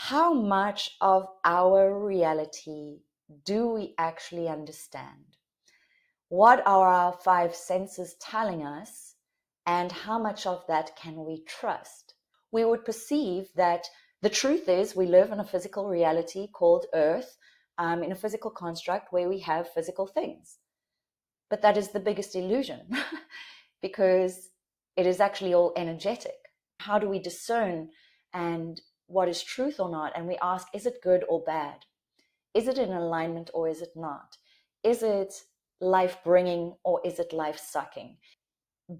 how much of our reality do we actually understand? What are our five senses telling us, and how much of that can we trust? We would perceive that the truth is we live in a physical reality called Earth, in a physical construct where we have physical things. But that is the biggest illusion because it is actually all energetic. How do we discern and what is truth or not? And we ask, is it good or bad? Is it in alignment or is it not? Is it life-bringing or is it life-sucking?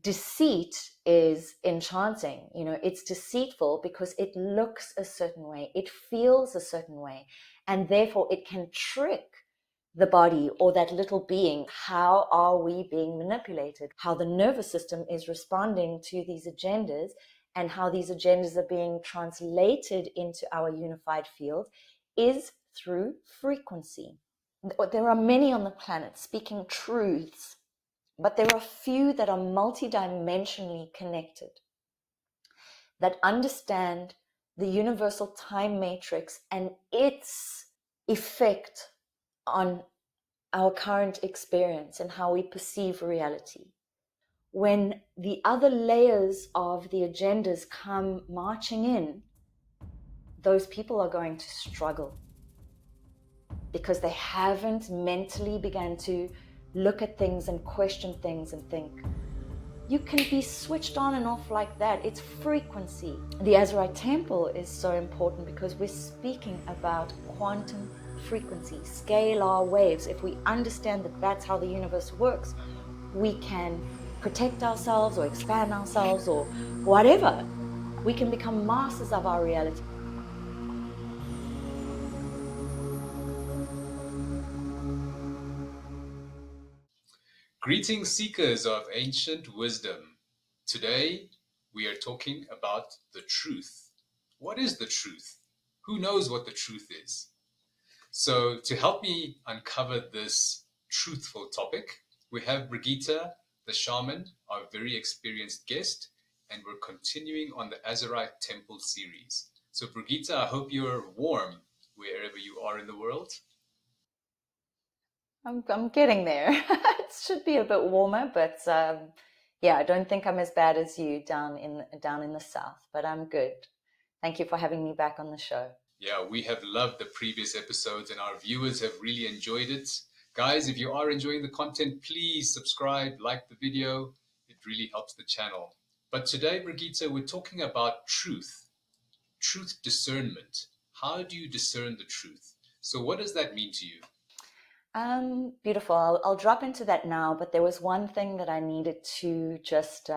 Deceit is enchanting. It's deceitful because it looks a certain way, it feels a certain way, and therefore it can trick the body or that little being. How are we being manipulated? How the nervous system is responding to these agendas, and how these agendas are being translated into our unified field is through frequency. There are many on the planet speaking truths, but there are few that are multidimensionally connected, that understand the universal time matrix and its effect on our current experience and how we perceive reality. When the other layers of the agendas come marching in, those people are going to struggle because they haven't mentally begun to look at things and question things and think. You can be switched on and off like that. It's frequency. The Azurite Temple is so important because we're speaking about quantum frequency, scalar waves. If we understand that that's how the universe works, we can protect ourselves or expand ourselves or whatever. We can become masters of our reality. Greetings, seekers of ancient wisdom. Today, we are talking about the truth. What is the truth? Who knows what the truth is? So, to help me uncover this truthful topic, we have Brigitte, the shaman, our very experienced guest, and we're continuing on the Azurite Temple series. So, Brigitte, I hope you're warm wherever you are in the world. I'm getting there. It should be a bit warmer, but yeah, I don't think I'm as bad as you down in the south, but I'm good. Thank you for having me back on the show. Yeah, we have loved the previous episodes and our viewers have really enjoyed it. Guys, if you are enjoying the content, please subscribe, like the video. It really helps the channel. But today, Brigitte, we're talking about truth discernment. How do you discern the truth? So what does that mean to you? Beautiful. I'll drop into that now, but there was one thing that I needed to just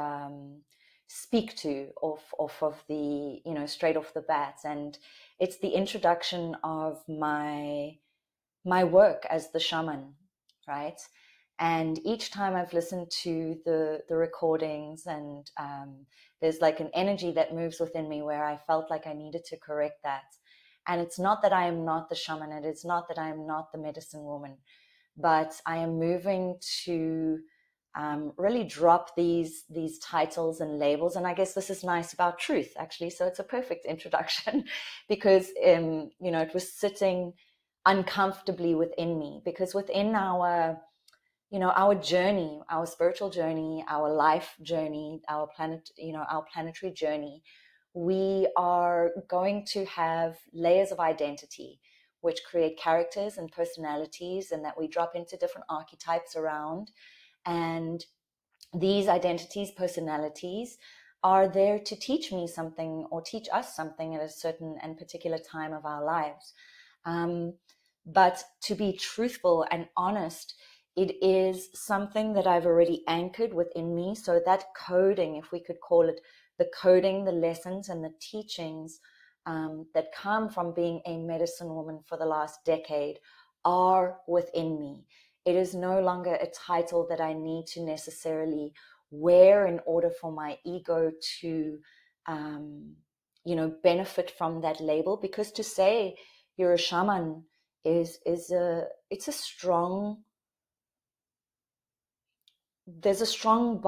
speak to off of the, straight off the bat, and it's the introduction of my work as the shaman, right? And each time I've listened to the recordings, and there's like an energy that moves within me where I felt like I needed to correct that. And it's not that I am not the shaman, and it's not that I am not the medicine woman, but I am moving to really drop these titles and labels. And I guess this is nice about truth, actually. So it's a perfect introduction because it was sitting uncomfortably within me, because within our our journey, our spiritual journey, our life journey, our planet, our planetary journey, we are going to have layers of identity which create characters and personalities, and that we drop into different archetypes around. And these identities, personalities, are there to teach me something or teach us something at a certain and particular time of our lives. But to be truthful and honest, it is something that I've already anchored within me. So that coding, if we could call it the coding, the lessons and the teachings that come from being a medicine woman for the last decade are within me. It is no longer a title that I need to necessarily wear in order for my ego to, benefit from that label. Because to say you're a shaman it's a strong, there's a strong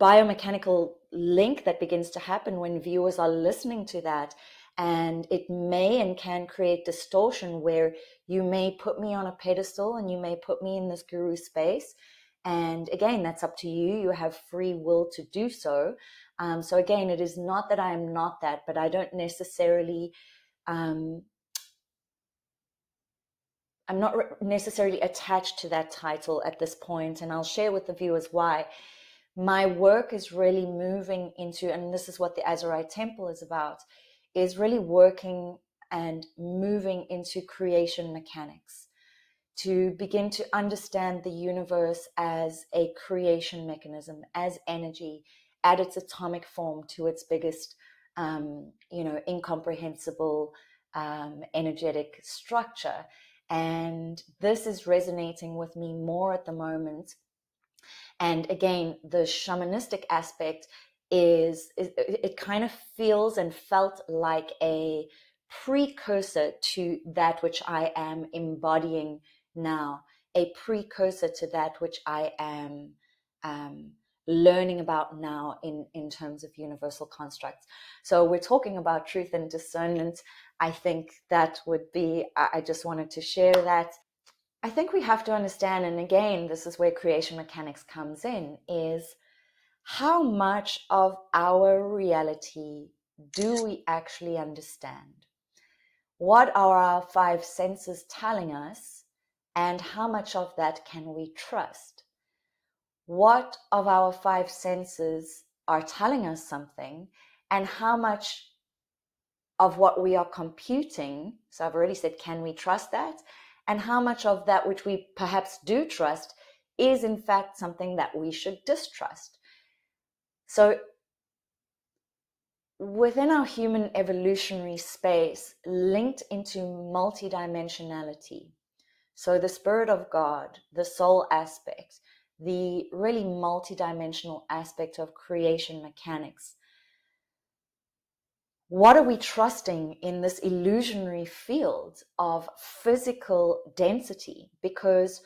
biomechanical link that begins to happen when viewers are listening to that, And it may and can create distortion where you may put me on a pedestal and you may put me in this guru space. And again, that's up to you. You have free will to do so. So again, it is not that I am not that, but I don't necessarily, I'm not necessarily attached to that title at this point. And I'll share with the viewers why. My work is really moving into, and this is what the Azurite Temple is about, is really working and moving into creation mechanics, to begin to understand the universe as a creation mechanism, as energy at its atomic form to its biggest, incomprehensible energetic structure. And this is resonating with me more at the moment. And again, the shamanistic aspect is it kind of feels and felt like a precursor to that which I am embodying now, a precursor to that which I am learning about now in terms of universal constructs. So we're talking about truth and discernment. I think that would be, I just wanted to share that. I think we have to understand, and again, this is where creation mechanics comes in, is how much of our reality do we actually understand? What are our five senses telling us, and how much of that can we trust? What of our five senses are telling us something, and how much of what we are computing, so I've already said, can we trust that? And how much of that which we perhaps do trust is in fact something that we should distrust? So within our human evolutionary space, linked into multidimensionality, so the spirit of God, the soul aspect, the really multidimensional aspect of creation mechanics, what are we trusting in this illusionary field of physical density? Because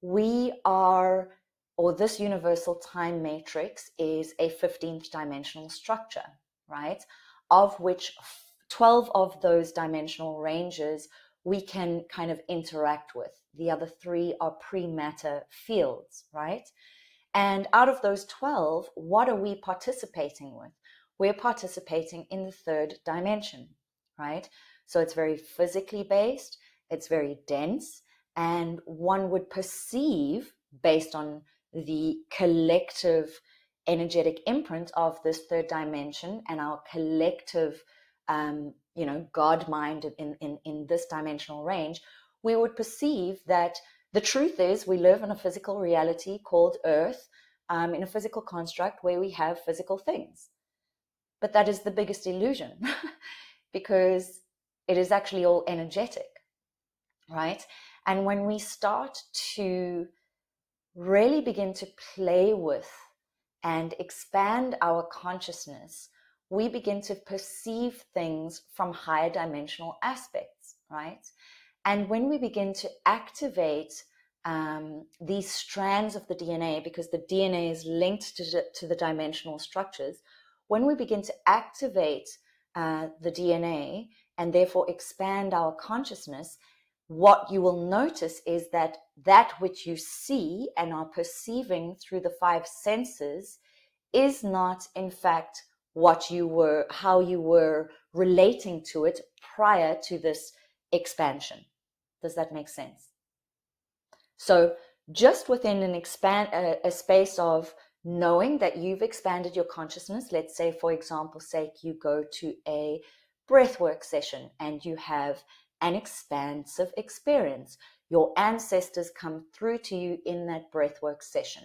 we are, or this universal time matrix is a 15th dimensional structure, right? Of which 12 of those dimensional ranges we can kind of interact with. The other 3 are pre-matter fields, right? And out of those 12, what are we participating with? We're participating in the 3rd dimension, right? So it's very physically based, it's very dense, and one would perceive, based on the collective energetic imprint of this 3rd dimension and our collective, God mind in this dimensional range, we would perceive that the truth is we live in a physical reality called Earth, in a physical construct where we have physical things. But that is the biggest illusion because it is actually all energetic, right? And when we start to really begin to play with and expand our consciousness, we begin to perceive things from higher dimensional aspects, right? And when we begin to activate these strands of the DNA, because the DNA is linked to the dimensional structures, when we begin to activate the DNA and therefore expand our consciousness, what you will notice is that that which you see and are perceiving through the 5 senses is not, in fact, how you were relating to it prior to this expansion. Does that make sense? So just within a space of knowing that you've expanded your consciousness, let's say, for example's sake, you go to a breathwork session and you have an expansive experience. Your ancestors come through to you in that breathwork session.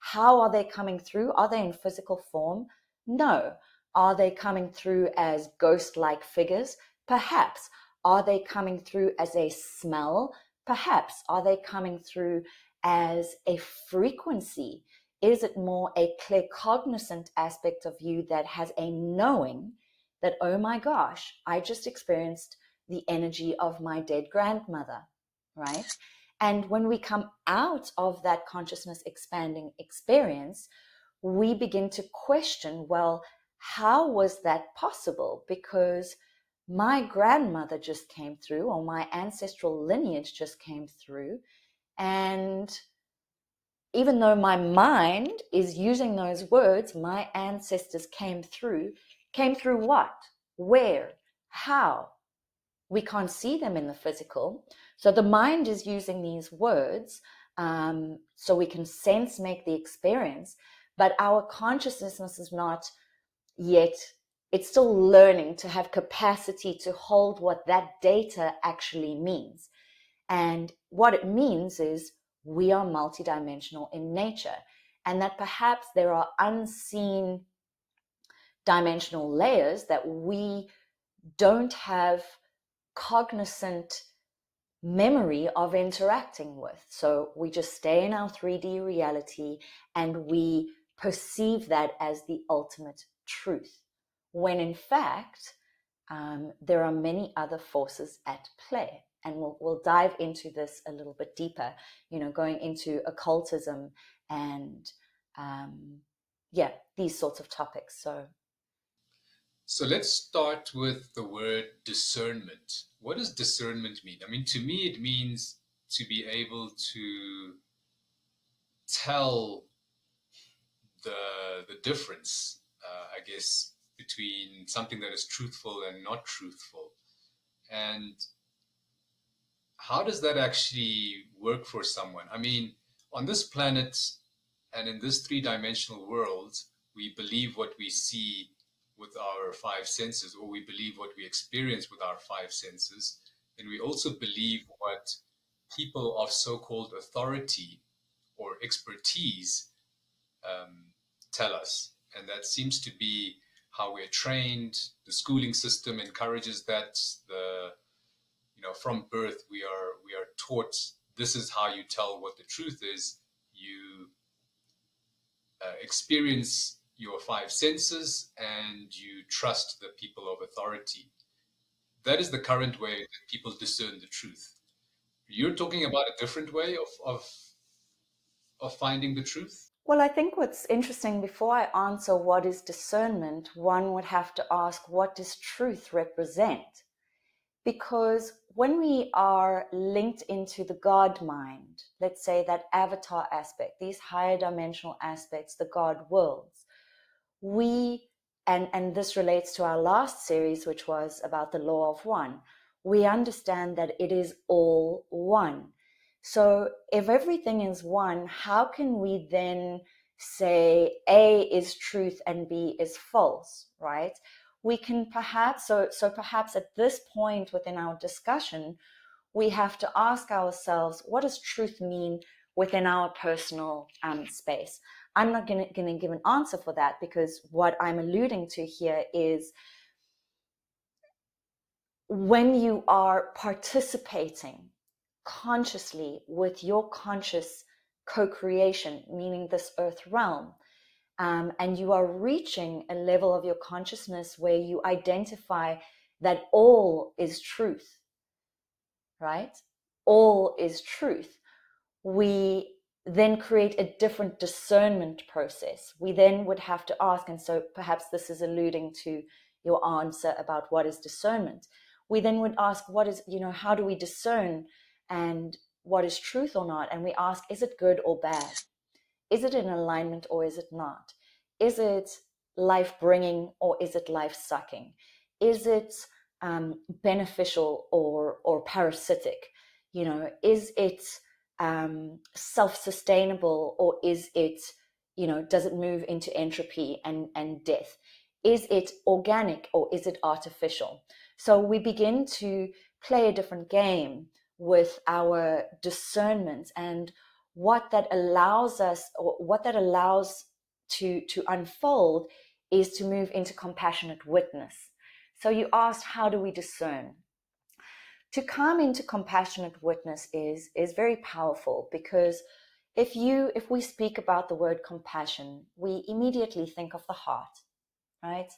How are they coming through? Are they in physical form? No. Are they coming through as ghost-like figures? Perhaps. Are they coming through as a smell? Perhaps. Are they coming through as a frequency? Is it more a claircognizant aspect of you that has a knowing that, oh my gosh, I just experienced the energy of my dead grandmother, right? And when we come out of that consciousness expanding experience, we begin to question, well, how was that possible? Because my grandmother just came through, or my ancestral lineage just came through. And even though my mind is using those words, my ancestors came through. Came through what? Where? How? We can't see them in the physical. So the mind is using these words so we can sense, make the experience, but our consciousness is not yet, it's still learning to have capacity to hold what that data actually means. And what it means is we are multidimensional in nature, and that perhaps there are unseen dimensional layers that we don't have cognizant memory of interacting with. So we just stay in our 3D reality and we perceive that as the ultimate truth, when in fact there are many other forces at play. And we'll dive into this a little bit deeper, going into occultism and these sorts of topics. So let's start with the word discernment. What does discernment mean? I mean, to me, it means to be able to tell the difference, I guess, between something that is truthful and not truthful. And how does that actually work for someone? I mean, on this planet and in this three-dimensional world, we believe what we see with our five senses, or we believe what we experience with our five senses. And we also believe what people of so-called authority or expertise tell us. And that seems to be how we're trained. The schooling system encourages that. From birth we are taught this is how you tell what the truth is. You experience your five senses and you trust the people of authority. That is the current way that people discern the truth. You're talking about a different way of finding the truth. Well, I think what's interesting, before I answer what is discernment, one would have to ask, what does truth represent? Because when we are linked into the God mind, let's say that avatar aspect, these higher dimensional aspects, the God worlds, and this relates to our last series, which was about the law of one, we understand that it is all one. So if everything is one, how can we then say A is truth and B is false, right? We can perhaps, so perhaps at this point within our discussion, we have to ask ourselves, what does truth mean within our personal space? I'm not going to give an answer for that, because what I'm alluding to here is when you are participating consciously with your conscious co-creation, meaning this earth realm, and you are reaching a level of your consciousness where you identify that all is truth, right? All is truth. We then create a different discernment process. We then would have to ask, and so perhaps this is alluding to your answer about what is discernment. We then would ask, what is, how do we discern and what is truth or not? And we ask, is it good or bad? Is it in alignment or is it not? Is it life bringing or is it life sucking? Is it beneficial or parasitic? Is it self-sustainable, or is it, does it move into entropy and death? Is it organic or is it artificial? So we begin to play a different game with our discernment, and what that allows us, or what that allows to unfold, is to move into compassionate witness. So you asked, how do we discern? To come into compassionate witness is very powerful, because if we speak about the word compassion, we immediately think of the heart, right?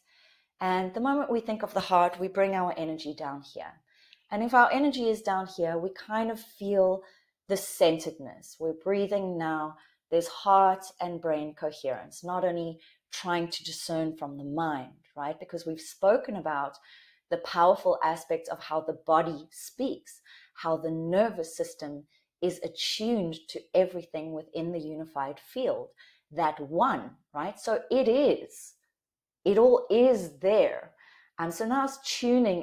And the moment we think of the heart, we bring our energy down here. And if our energy is down here, we kind of feel the centeredness. We're breathing now. There's heart and brain coherence, not only trying to discern from the mind, right? Because we've spoken about the powerful aspects of how the body speaks, how the nervous system is attuned to everything within the unified field, that one, right? So it all is there. So now it's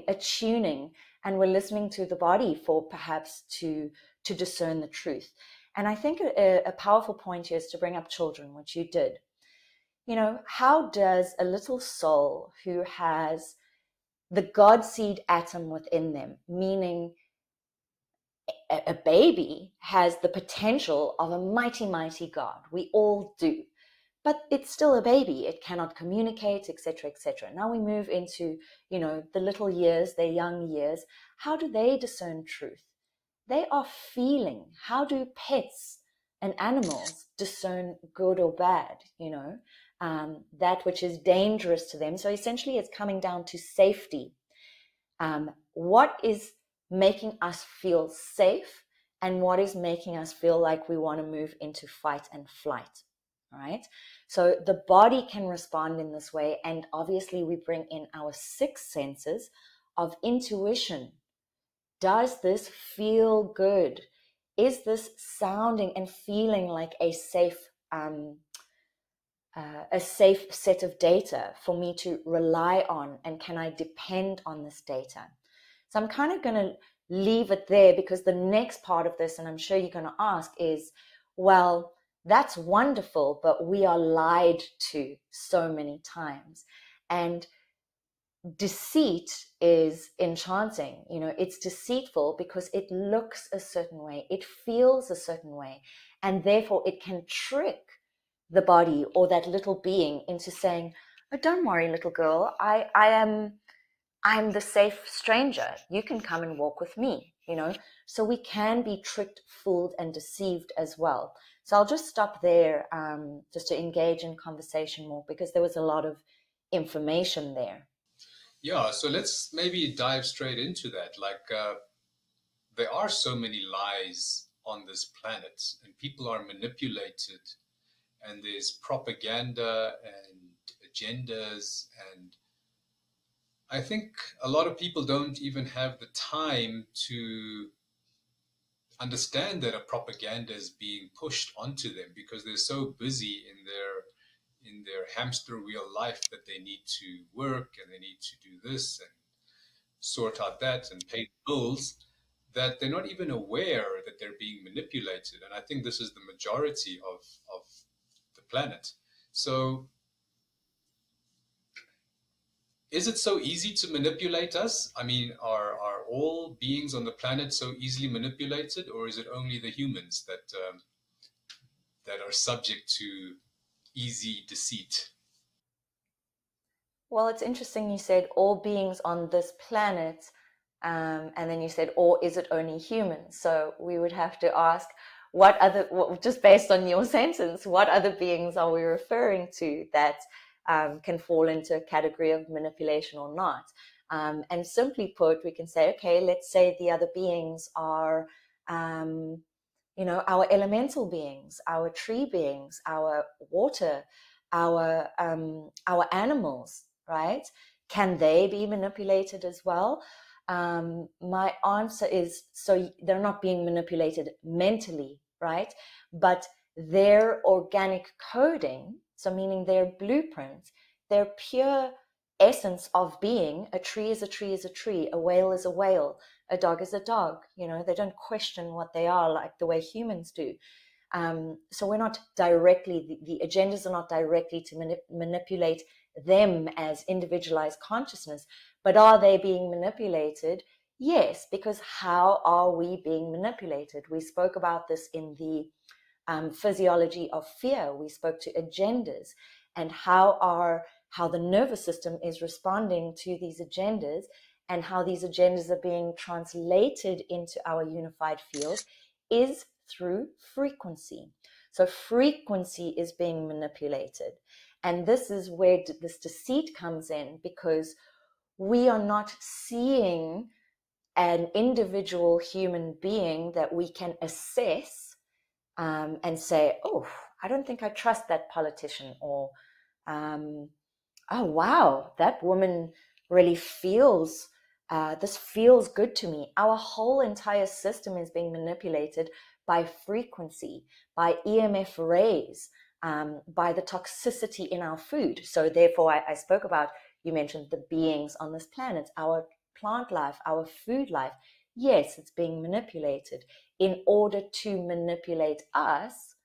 attuning, and we're listening to the body for perhaps to discern the truth. And I think a powerful point here is to bring up children, which you did. How does a little soul who has the God seed atom within them, meaning a baby has the potential of a mighty, mighty God. We all do. But it's still a baby. It cannot communicate, etc., etc. Now we move into, the little years, their young years. How do they discern truth? They are feeling. How do pets and animals discern good or bad? That which is dangerous to them. So essentially, it's coming down to safety. What is making us feel safe, and what is making us feel like we want to move into fight and flight? All right. So the body can respond in this way. And obviously, we bring in our six senses of intuition. Does this feel good? Is this sounding and feeling like a safe set of data for me to rely on? And can I depend on this data? So I'm kind of going to leave it there, because the next part of this, and I'm sure you're going to ask, is, well, that's wonderful, but we are lied to so many times. And deceit is enchanting. It's deceitful because it looks a certain way, it feels a certain way, and therefore it can trick the body or that little being into saying, oh, don't worry, little girl, I'm the safe stranger. You can come and walk with me, So we can be tricked, fooled, and deceived as well. So I'll just stop there, just to engage in conversation more, because there was a lot of information there. Yeah, so let's maybe dive straight into that. There are so many lies on this planet, and people are manipulated, and there's propaganda and agendas, and I think a lot of people don't even have the time to understand that a propaganda is being pushed onto them, because they're so busy in their hamster wheel life that they need to work and they need to do this and sort out that and pay the bills, that they're not even aware that they're being manipulated. And I think this is the majority of the planet. So is it so easy to manipulate us? I mean, are all beings on the planet so easily manipulated, or is it only the humans that are subject to easy deceit? Well, it's interesting you said all beings on this planet, and then you said, or is it only humans? So we would have to ask, just based on your sentence, what other beings are we referring to that can fall into a category of manipulation or not? And simply put, we can say, okay, let's say the other beings are, our elemental beings, our tree beings, our water, our animals, right? Can they be manipulated as well? My answer is, so they're not being manipulated mentally, right? But their organic coding, so meaning their blueprint, their pure essence of being, a tree is a tree is a tree, a whale is a whale, a dog is a dog. They don't question what they are like the way humans do. So we're not directly, the agendas are not directly to manipulate them as individualized consciousness, but are they being manipulated? Yes, because how are we being manipulated? We spoke about this in the physiology of fear. We spoke to agendas and how the nervous system is responding to these agendas, and how these agendas are being translated into our unified field is through frequency. So frequency is being manipulated. And this is where this deceit comes in, because we are not seeing an individual human being that we can assess and say, oh, I don't think I trust that politician, or oh, wow, that woman really feels This feels good to me. Our whole entire system is being manipulated by frequency, by EMF rays, by the toxicity in our food. So therefore, I spoke about, you mentioned the beings on this planet, our plant life, our food life. Yes, it's being manipulated in order to manipulate us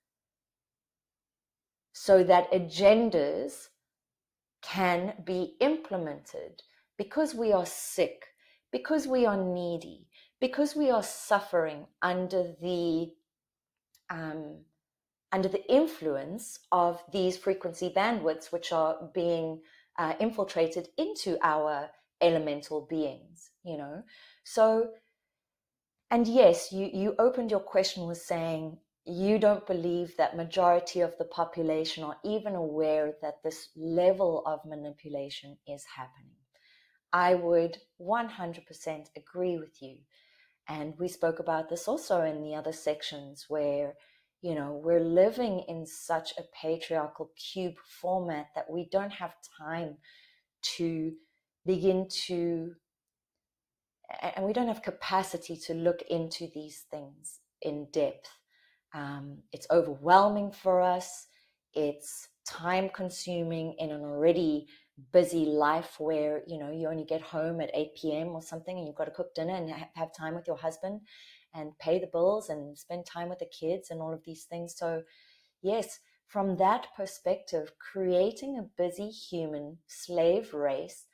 so that agendas can be implemented, because we are sick, because we are needy, because we are suffering under the influence of these frequency bandwidths, which are being infiltrated into our elemental beings, you know. So, and yes, you opened your question with saying you don't believe that majority of the population are even aware that this level of manipulation is happening. I would 100% agree with you. And we spoke about this also in the other sections where, you know, we're living in such a patriarchal cube format that we don't have time to begin to, and we don't have capacity to look into these things in depth. It's overwhelming for us. It's time consuming in an already busy life where, you know, you only get home at 8 p.m. or something, and you've got to cook dinner and have time with your husband and pay the bills and spend time with the kids and all of these things. So yes, from that perspective, creating a busy human slave race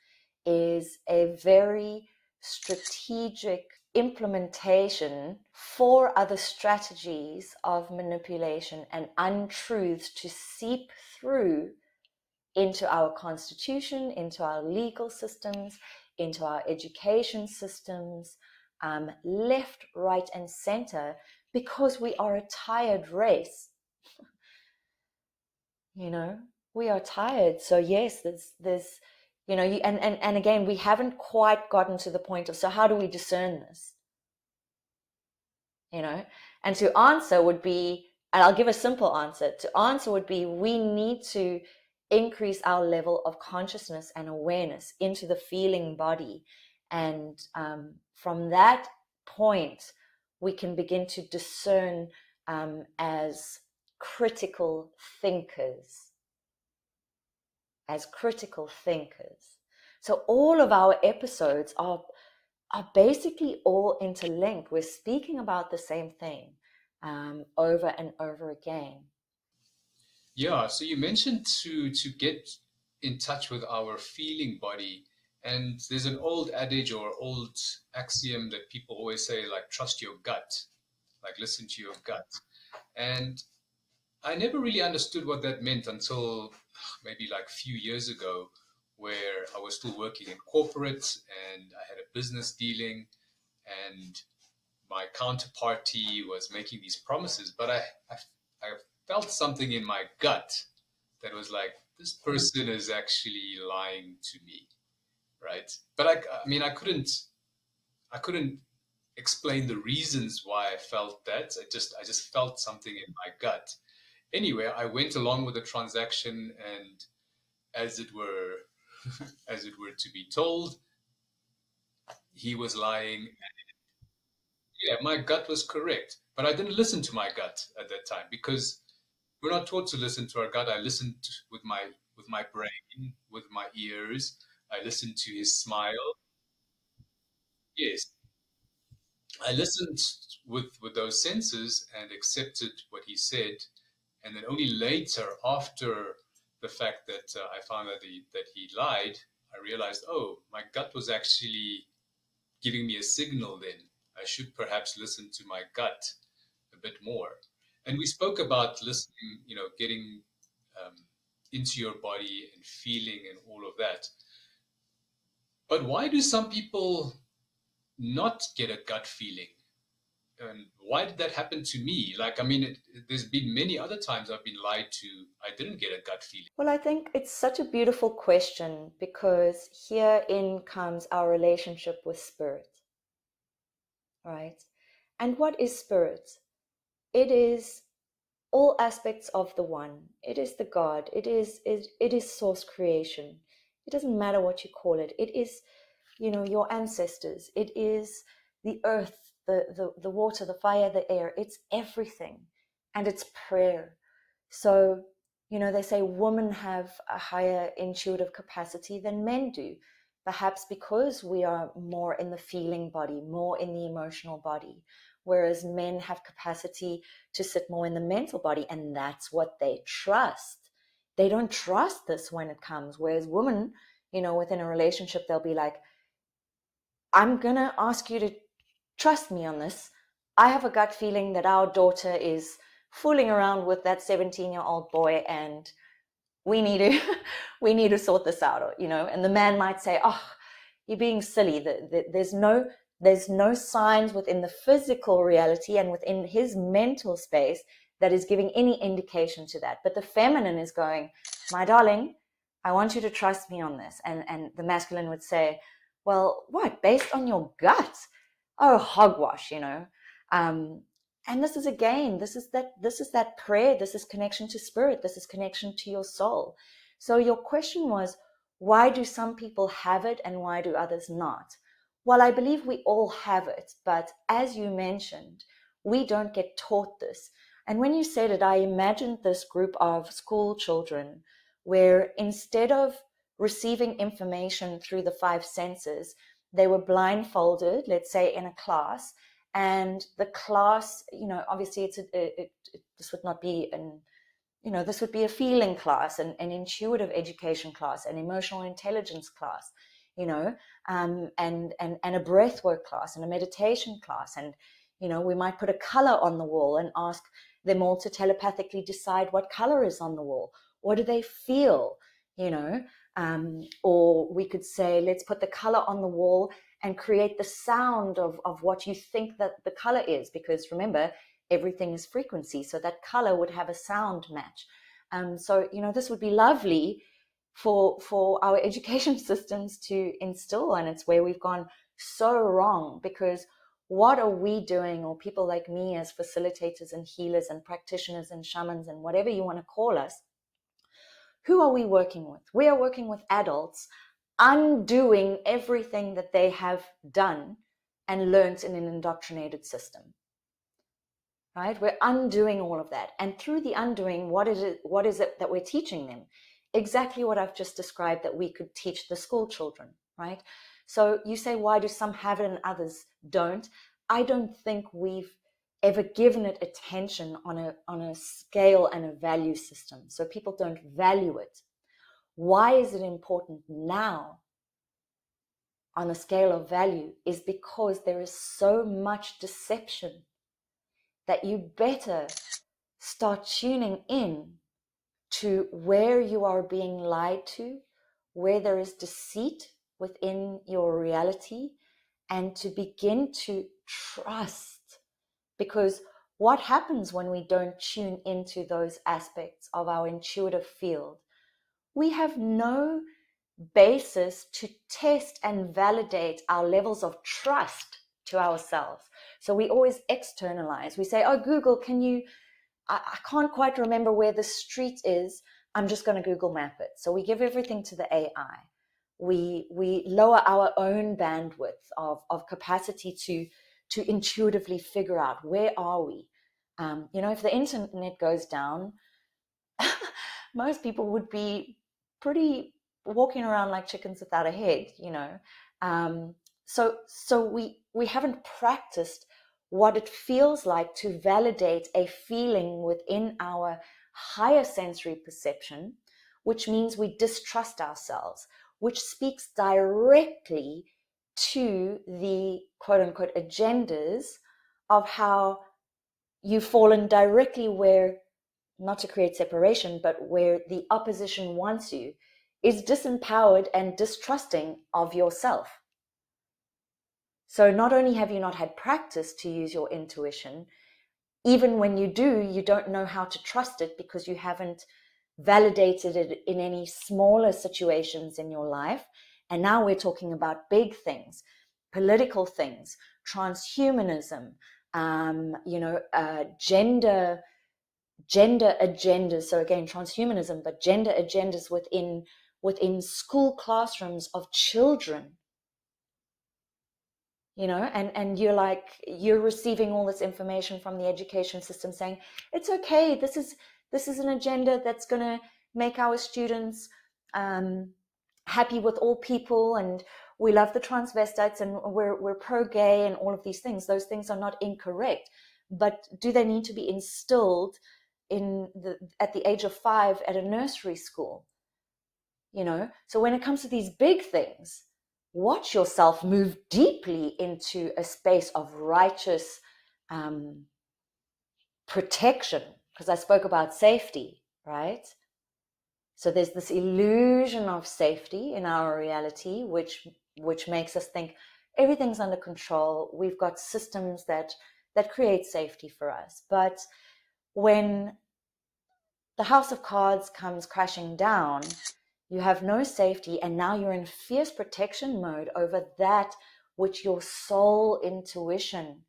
is a very strategic implementation for other strategies of manipulation and untruths to seep through into our constitution, into our legal systems, into our education systems, left, right, and center, because we are a tired race. You know, we are tired. So yes, there's you know, and again, we haven't quite gotten to the point of, so how do we discern this? You know, and to answer would be, and I'll give a simple answer. To answer would be, we need to increase our level of consciousness and awareness into the feeling body, and from that point, we can begin to discern as critical thinkers as critical thinkers. So all of our episodes are basically all interlinked. We're speaking about the same thing over and over again. Yeah, so you mentioned to get in touch with our feeling body, and there's an old adage or old axiom that people always say, like, trust your gut, like listen to your gut. And I never really understood what that meant until maybe like a few years ago, where I was still working in corporate and I had a business dealing, and my counterparty was making these promises, but I felt something in my gut that was like, this person is actually lying to me, right? But I mean, I couldn't explain the reasons why I felt that. I just felt something in my gut. Anyway, I went along with the transaction, and as it were, as it were to be told, he was lying. Yeah, my gut was correct, but I didn't listen to my gut at that time because we're not taught to listen to our gut. I listened with my brain, with my ears. I listened to his smile. Yes, I listened with those senses and accepted what he said, and then only later, after the fact that I found that he lied, I realized, oh, my gut was actually giving me a signal. Then I should perhaps listen to my gut a bit more. And we spoke about listening, you know, getting um, into your body and feeling and all of that. But why do some people not get a gut feeling? And why did that happen to me? Like, I mean, there's been many other times I've been lied to. I didn't get a gut feeling. Well, I think it's such a beautiful question, because herein comes our relationship with spirit, right? And what is spirit? It is all aspects of the one. It is the God. It is source creation. It doesn't matter what you call it. It is your ancestors. It is the earth, the water, the fire, the air. It's everything. And it's prayer. So, they say women have a higher intuitive capacity than men do, perhaps because we are more in the feeling body, more in the emotional body, whereas men have capacity to sit more in the mental body, and that's what they trust. They don't trust this when it comes, whereas women, within a relationship, they'll be like, I'm going to ask you to trust me on this. I have a gut feeling that our daughter is fooling around with that 17-year-old boy, and we need to we need to sort this out, and the man might say, oh, you're being silly. There's no signs within the physical reality and within his mental space that is giving any indication to that. But the feminine is going, my darling, I want you to trust me on this. And the masculine would say, well, what, based on your gut? Oh, hogwash. And this is that prayer. This is connection to spirit. This is connection to your soul. So your question was, why do some people have it and why do others not? Well, I believe we all have it, but as you mentioned, we don't get taught this. And when you said it, I imagined this group of school children where instead of receiving information through the five senses, they were blindfolded, let's say in a class, and the class, obviously this would not be this would be a feeling class, an intuitive education class, an emotional intelligence class, and a breathwork class and a meditation class. And, we might put a color on the wall and ask them all to telepathically decide what color is on the wall. What do they feel, or we could say, let's put the color on the wall and create the sound of what you think that the color is, because remember, everything is frequency, so that color would have a sound match. So this would be lovely for our education systems to instill, and it's where we've gone so wrong, because what are we doing, or people like me as facilitators and healers and practitioners and shamans and whatever you want to call us, who are we working with? We are working with adults undoing everything that they have done and learned in an indoctrinated system. Right? We're undoing all of that. And through the undoing, what is it that we're teaching them? Exactly what I've just described that we could teach the school children, right? So you say, why do some have it and others don't? I don't think we've ever given it attention on a scale and a value system. So people don't value it. Why is it important now on a scale of value? Is because there is so much deception that you better start tuning in to where you are being lied to, where there is deceit within your reality, and to begin to trust. Because what happens when we don't tune into those aspects of our intuitive field? We have no basis to test and validate our levels of trust to ourselves. So we always externalize. We say, oh, Google, I can't quite remember where the street is. I'm just going to Google map it. So we give everything to the AI. We lower our own bandwidth of capacity to intuitively figure out, where are we? If the internet goes down, most people would be pretty walking around like chickens without a head, So we haven't practiced what it feels like to validate a feeling within our higher sensory perception, which means we distrust ourselves, which speaks directly to the quote unquote agendas of how you've fallen directly where, not to create separation, but where the opposition wants you, is disempowered and distrusting of yourself. So not only have you not had practice to use your intuition, even when you do, you don't know how to trust it because you haven't validated it in any smaller situations in your life. And now we're talking about big things, political things, transhumanism, gender agendas. So again, transhumanism, but gender agendas within school classrooms of children. and you're receiving all this information from the education system saying it's okay, this is an agenda that's going to make our students happy with all people, and we love the transvestites, and we're pro-gay, and all of these things. Those things are not incorrect, but do they need to be instilled at the age of 5 at a nursery school? So when it comes to these big things, watch yourself move deeply into a space of righteous protection, because I spoke about safety, right? So there's this illusion of safety in our reality, which makes us think everything's under control. We've got systems that create safety for us. But when the house of cards comes crashing down, you have no safety, and now you're in fierce protection mode over that which your soul intuition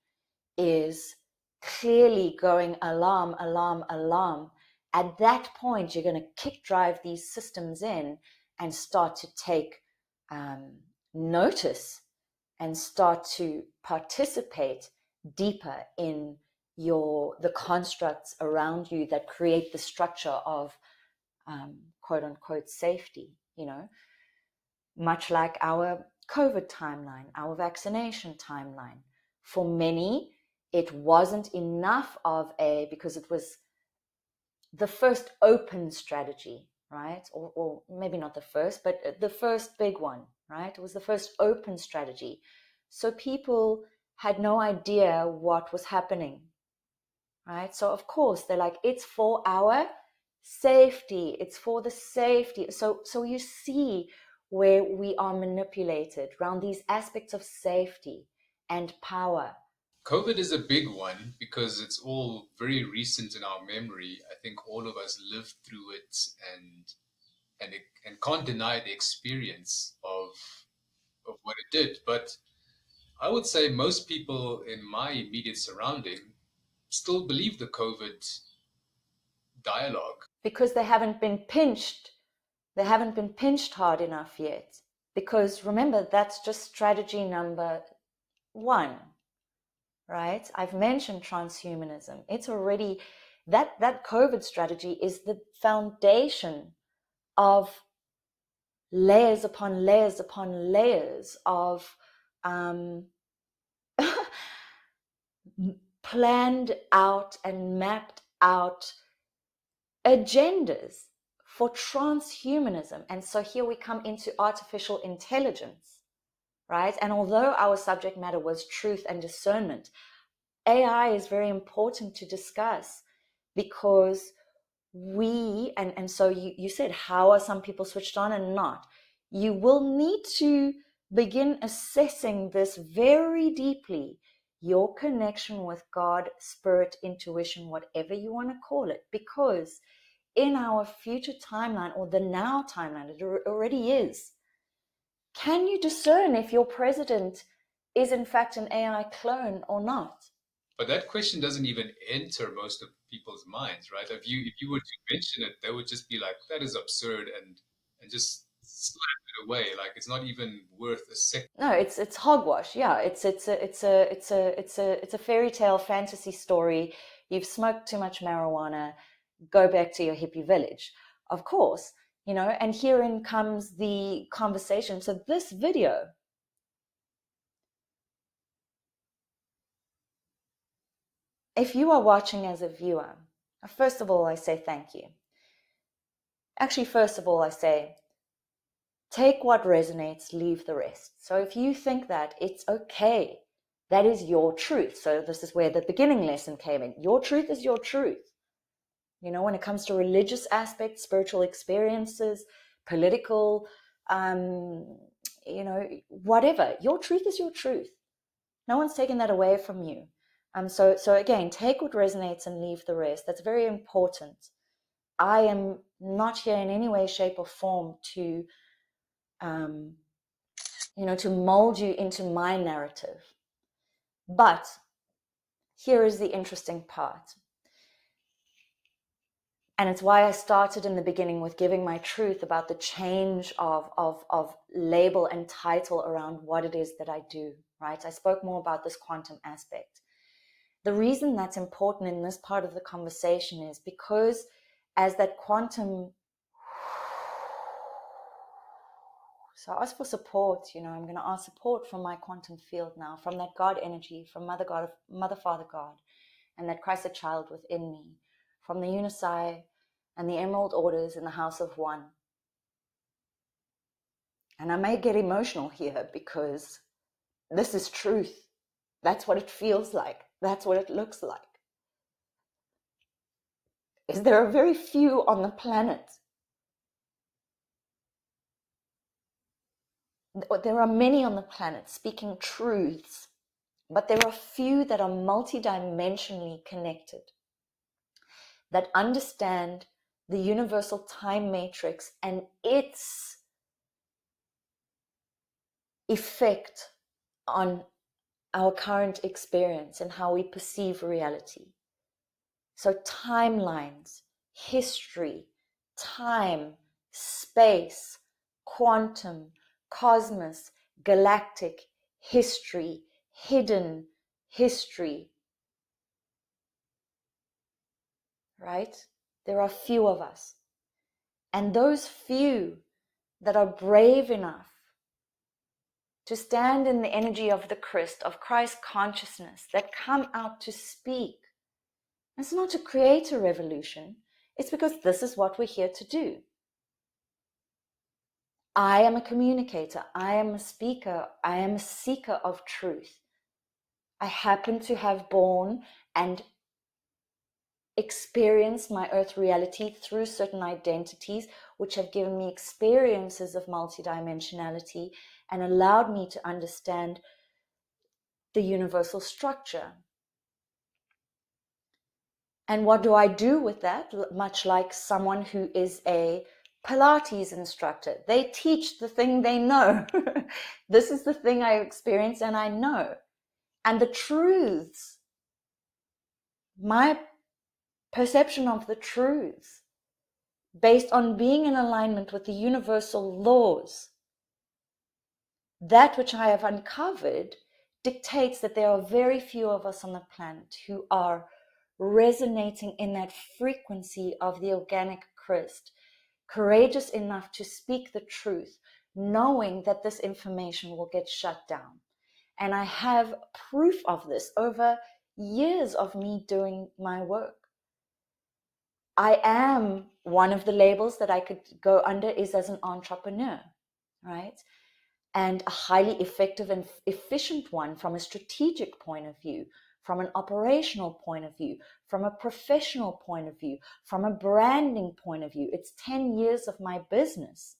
is clearly going alarm, alarm, alarm. At that point, you're going to kick drive these systems in and start to take notice and start to participate deeper in the constructs around you that create the structure of quote unquote safety, much like our COVID timeline, our vaccination timeline. For many, it wasn't enough because it was the first open strategy, right? Or maybe not the first, but the first big one, right? It was the first open strategy. So people had no idea what was happening, right? So of course they're like, it's for our safety, it's for the safety. So you see where we are manipulated around these aspects of safety and power. COVID is a big one because it's all very recent in our memory. I think all of us lived through it and can't deny the experience of what it did. But I would say most people in my immediate surrounding still believe the COVID dialogue. Because they haven't been pinched. They haven't been pinched hard enough yet. Because remember, that's just strategy number 1, right? I've mentioned transhumanism. It's already, that COVID strategy is the foundation of layers upon layers upon layers of planned out and mapped out agendas for transhumanism. And so here we come into artificial intelligence, right? And although our subject matter was truth and discernment, AI is very important to discuss, because and so you said, how are some people switched on and not? You will need to begin assessing this very deeply, your connection with God, spirit, intuition, whatever you want to call it, because in our future timeline, or the now timeline, it already is. Can you discern if your president is in fact an AI clone or not? But that question doesn't even enter most of people's minds, right? If you were to mention it, they would just be like, "That is absurd," and just slap it away. Like it's not even worth a second. No, it's hogwash. Yeah, it's a fairy tale fantasy story. You've smoked too much marijuana. Go back to your hippie village. Of course, and herein comes the conversation. So this video, if you are watching as a viewer, first of all, I say thank you. Actually, first of all, I say, take what resonates, leave the rest. So if you think that, it's okay. That is your truth. So this is where the beginning lesson came in. Your truth is your truth. When it comes to religious aspects, spiritual experiences, political, whatever, your truth is your truth. No one's taking that away from you. So again, take what resonates and leave the rest. That's very important. I am not here in any way, shape, or form to to mold you into my narrative. But here is the interesting part. And it's why I started in the beginning with giving my truth about the change of label and title around what it is that I do. right? I spoke more about this quantum aspect. The reason that's important in this part of the conversation is because as that quantum, so I ask for support, I'm going to ask support from my quantum field now, from that God energy, from Mother God, Mother, Father God, and that Christ the child within me, from the Unisai and the Emerald Orders in the House of One. And I may get emotional here because this is truth. That's what it feels like. That's what it looks like. Is there are very few on the planet. There are many on the planet speaking truths, but there are few that are multidimensionally connected, that understand the universal time matrix and its effect on our current experience and how we perceive reality. So timelines, history, time, space, quantum, cosmos, galactic, history, hidden history, right? There are few of us. And those few that are brave enough to stand in the energy of the Christ, of Christ consciousness, that come out to speak. It's not to create a revolution. It's because this is what we're here to do. I am a communicator. I am a speaker. I am a seeker of truth. I happen to have born and experienced my earth reality through certain identities, which have given me experiences of multidimensionality and allowed me to understand the universal structure. And what do I do with that? Much like someone who is a Pilates instructor. They teach the thing they know. This is the thing I experience and I know. And the truths, my perception of the truths, based on being in alignment with the universal laws, that which I have uncovered dictates that there are very few of us on the planet who are resonating in that frequency of the organic Christ, courageous enough to speak the truth, knowing that this information will get shut down. And I have proof of this over years of me doing my work. I am, one of the labels that I could go under is as an entrepreneur, right? And a highly effective and efficient one from a strategic point of view, from an operational point of view, from a professional point of view, from a branding point of view. It's 10 years of my business.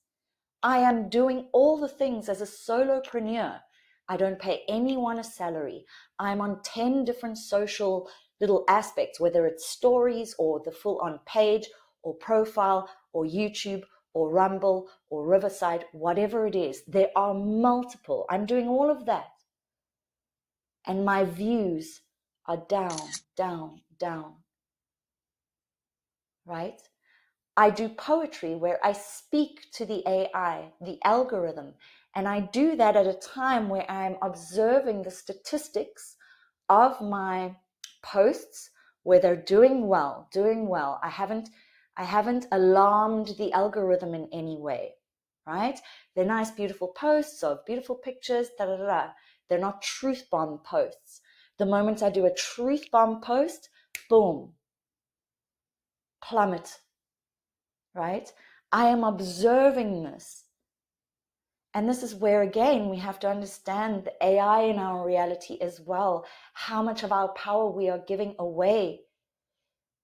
I am doing all the things as a solopreneur. I don't pay anyone a salary. I'm on 10 different social little aspects, whether it's stories or the full-on page or profile or YouTube or Rumble or Riverside, whatever it is. There are multiple. I'm doing all of that. And my views are down, down, down. Right? I do poetry where I speak to the AI, the algorithm, and I do that at a time where I'm observing the statistics of my posts, where they're doing well, doing well. I haven't alarmed the algorithm in any way, right? They're nice, beautiful posts of beautiful pictures, da da da. They're not truth bomb posts. The moment I do a truth bomb post, boom, plummet. Right? I am observing this. And this is where, again, we have to understand the AI in our reality as well, how much of our power we are giving away.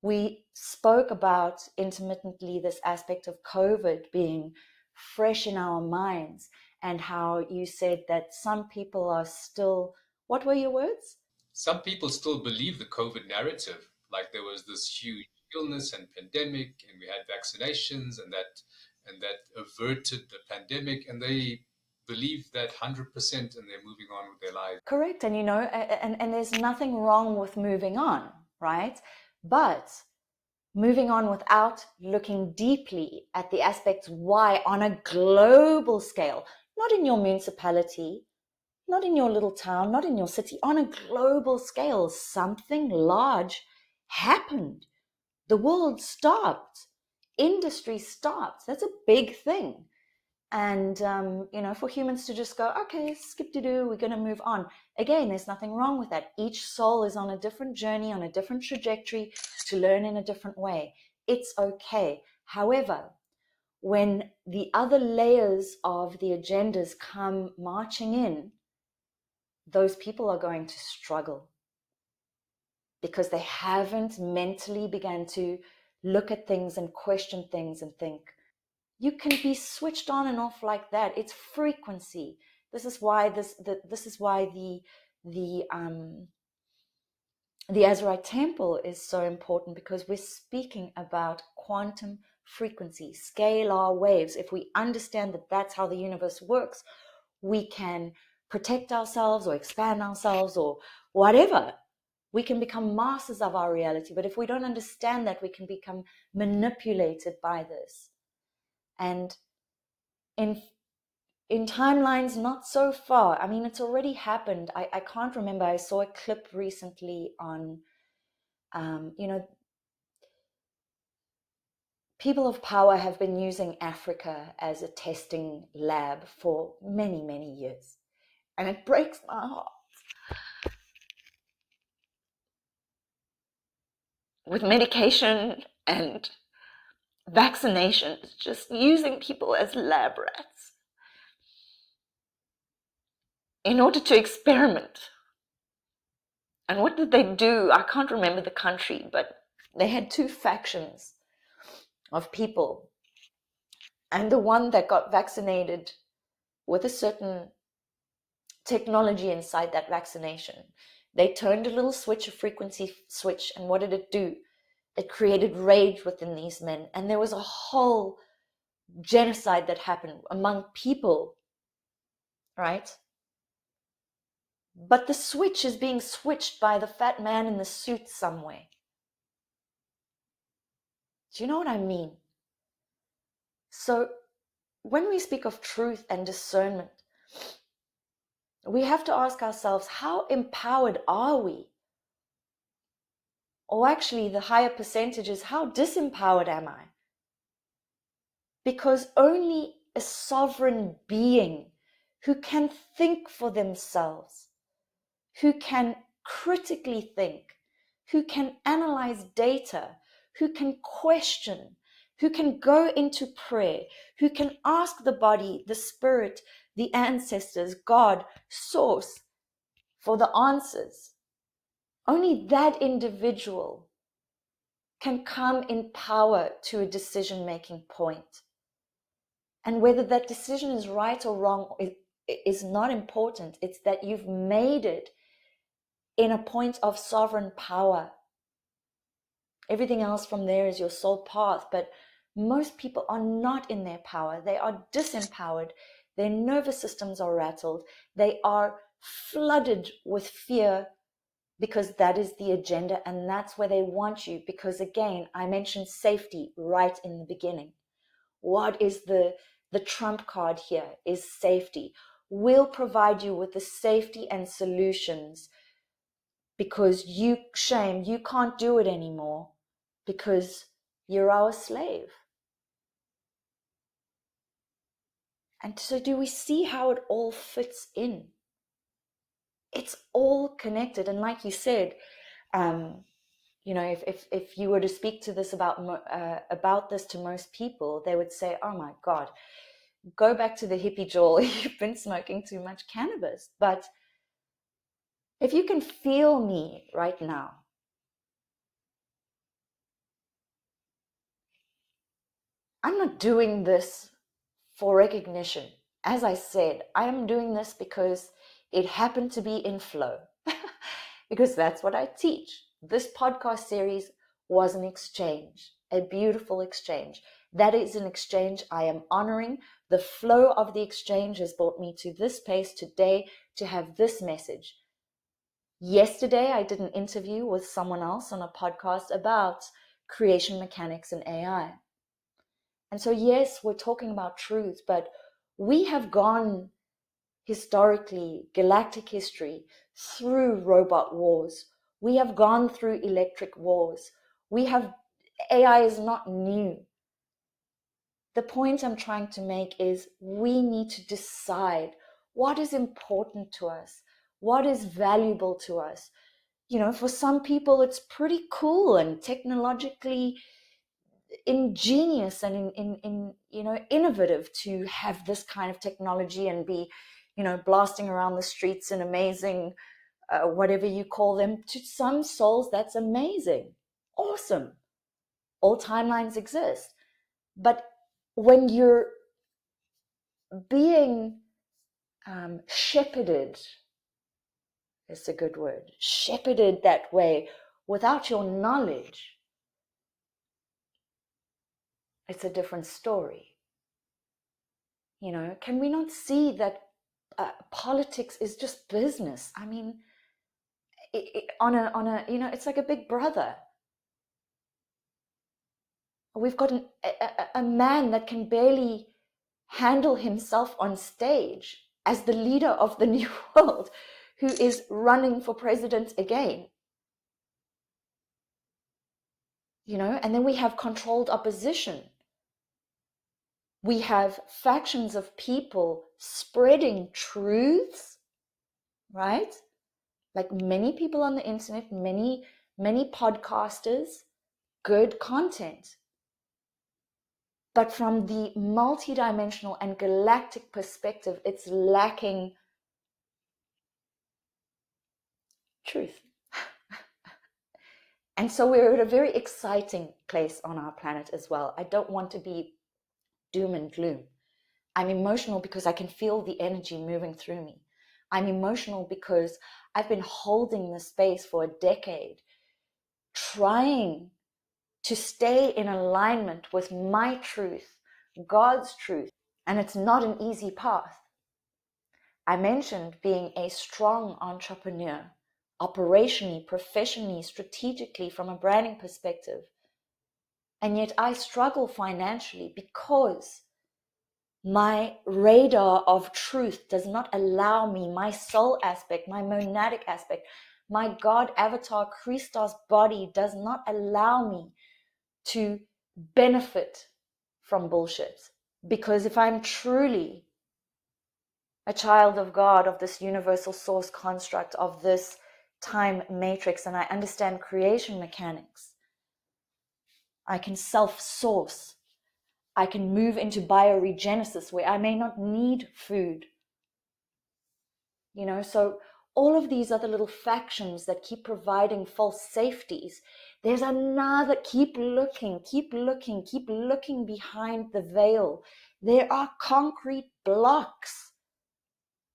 We spoke about intermittently this aspect of COVID being fresh in our minds, and how you said that some people are still, what were your words? Some people still believe the COVID narrative, like there was this huge illness and pandemic, and we had vaccinations, and that averted the pandemic, and they believe that 100%, and they're moving on with their lives. Correct. And and there's nothing wrong with moving on, right? But moving on without looking deeply at the aspects why on a global scale, not in your municipality, not in your little town, not in your city, on a global scale. Something large happened. The world stopped. Industry stopped. That's a big thing. And, for humans to just go, okay, skip-de-doo, we're going to move on. Again, there's nothing wrong with that. Each soul is on a different journey, on a different trajectory to learn in a different way. It's okay. However, when the other layers of the agendas come marching in, those people are going to struggle because they haven't mentally begun to look at things and question things and think. You can be switched on and off like that. It's frequency. This is why the Azurite Temple is so important, because we're speaking about quantum frequency, scalar waves. If we understand that that's how the universe works, we can protect ourselves or expand ourselves or whatever. We can become masters of our reality. But if we don't understand that, we can become manipulated by this. And in timelines not so far, I mean, it's already happened. I can't remember. I saw a clip recently on, people of power have been using Africa as a testing lab for many, many years. And it breaks my heart. With medication and vaccinations, just using people as lab rats in order to experiment. And what did they do? I can't remember the country, but they had two factions of people. And the one that got vaccinated with a certain technology inside that vaccination, they turned a little switch, a frequency switch, and what did it do? It created rage within these men, and there was a whole genocide that happened among people, right? But the switch is being switched by the fat man in the suit somewhere. Do you know what I mean? So when we speak of truth and discernment, we have to ask ourselves, how empowered are we? Or actually, the higher percentage is, how disempowered am I? Because only a sovereign being who can think for themselves, who can critically think, who can analyze data, who can question, who can go into prayer, who can ask the body, the spirit, the ancestors, God, source for the answers. Only that individual can come in power to a decision-making point. And whether that decision is right or wrong is not important. It's that you've made it in a point of sovereign power. Everything else from there is your soul path. But most people are not in their power. They are disempowered. Their nervous systems are rattled. They are flooded with fear, because that is the agenda, and that's where they want you. Because again, I mentioned safety right in the beginning. What is the trump card here is safety. We'll provide you with the safety and solutions, because you can't do it anymore because you're our slave. And so do we see how it all fits in? It's all connected. And like you said, if you were to speak to this about this to most people, they would say, oh my God, go back to the hippie Joel, you've been smoking too much cannabis. But if you can feel me right now, I'm not doing this for recognition. As I said, I am doing this because it happened to be in flow, because that's what I teach. This podcast series was an exchange, a beautiful exchange. That is an exchange I am honoring. The flow of the exchange has brought me to this place today to have this message. Yesterday, I did an interview with someone else on a podcast about creation mechanics and AI. And so, yes, we're talking about truth, but we have gone historically, galactic history, through robot wars. We have gone through electric wars. AI is not new. The point I'm trying to make is we need to decide what is important to us, what is valuable to us. For some people, it's pretty cool and technologically ingenious and innovative to have this kind of technology and be blasting around the streets in amazing whatever you call them. To some souls, that's amazing, awesome. All timelines exist. But when you're being shepherded, is a good word, shepherded that way without your knowledge, it's a different story. Can we not see that politics is just business? I mean, it's like a big brother. We've got a man that can barely handle himself on stage as the leader of the new world, who is running for president again. And then we have controlled opposition. We have factions of people spreading truths, right? Like many people on the internet, many podcasters, good content. But from the multidimensional and galactic perspective, it's lacking truth. And so we're at a very exciting place on our planet as well. I don't want to be doom and gloom. I'm emotional because I can feel the energy moving through me. I'm emotional because I've been holding this space for a decade, trying to stay in alignment with my truth, God's truth, and it's not an easy path. I mentioned being a strong entrepreneur, operationally, professionally, strategically, from a branding perspective. And yet I struggle financially because my radar of truth does not allow me, my soul aspect, my monadic aspect, my God avatar, Christos body does not allow me to benefit from bullshit. Because if I'm truly a child of God, of this universal source construct, of this time matrix, and I understand creation mechanics, I can self-source. I can move into bioregenesis where I may not need food. So all of these other little factions that keep providing false safeties, there's another, keep looking behind the veil. There are concrete blocks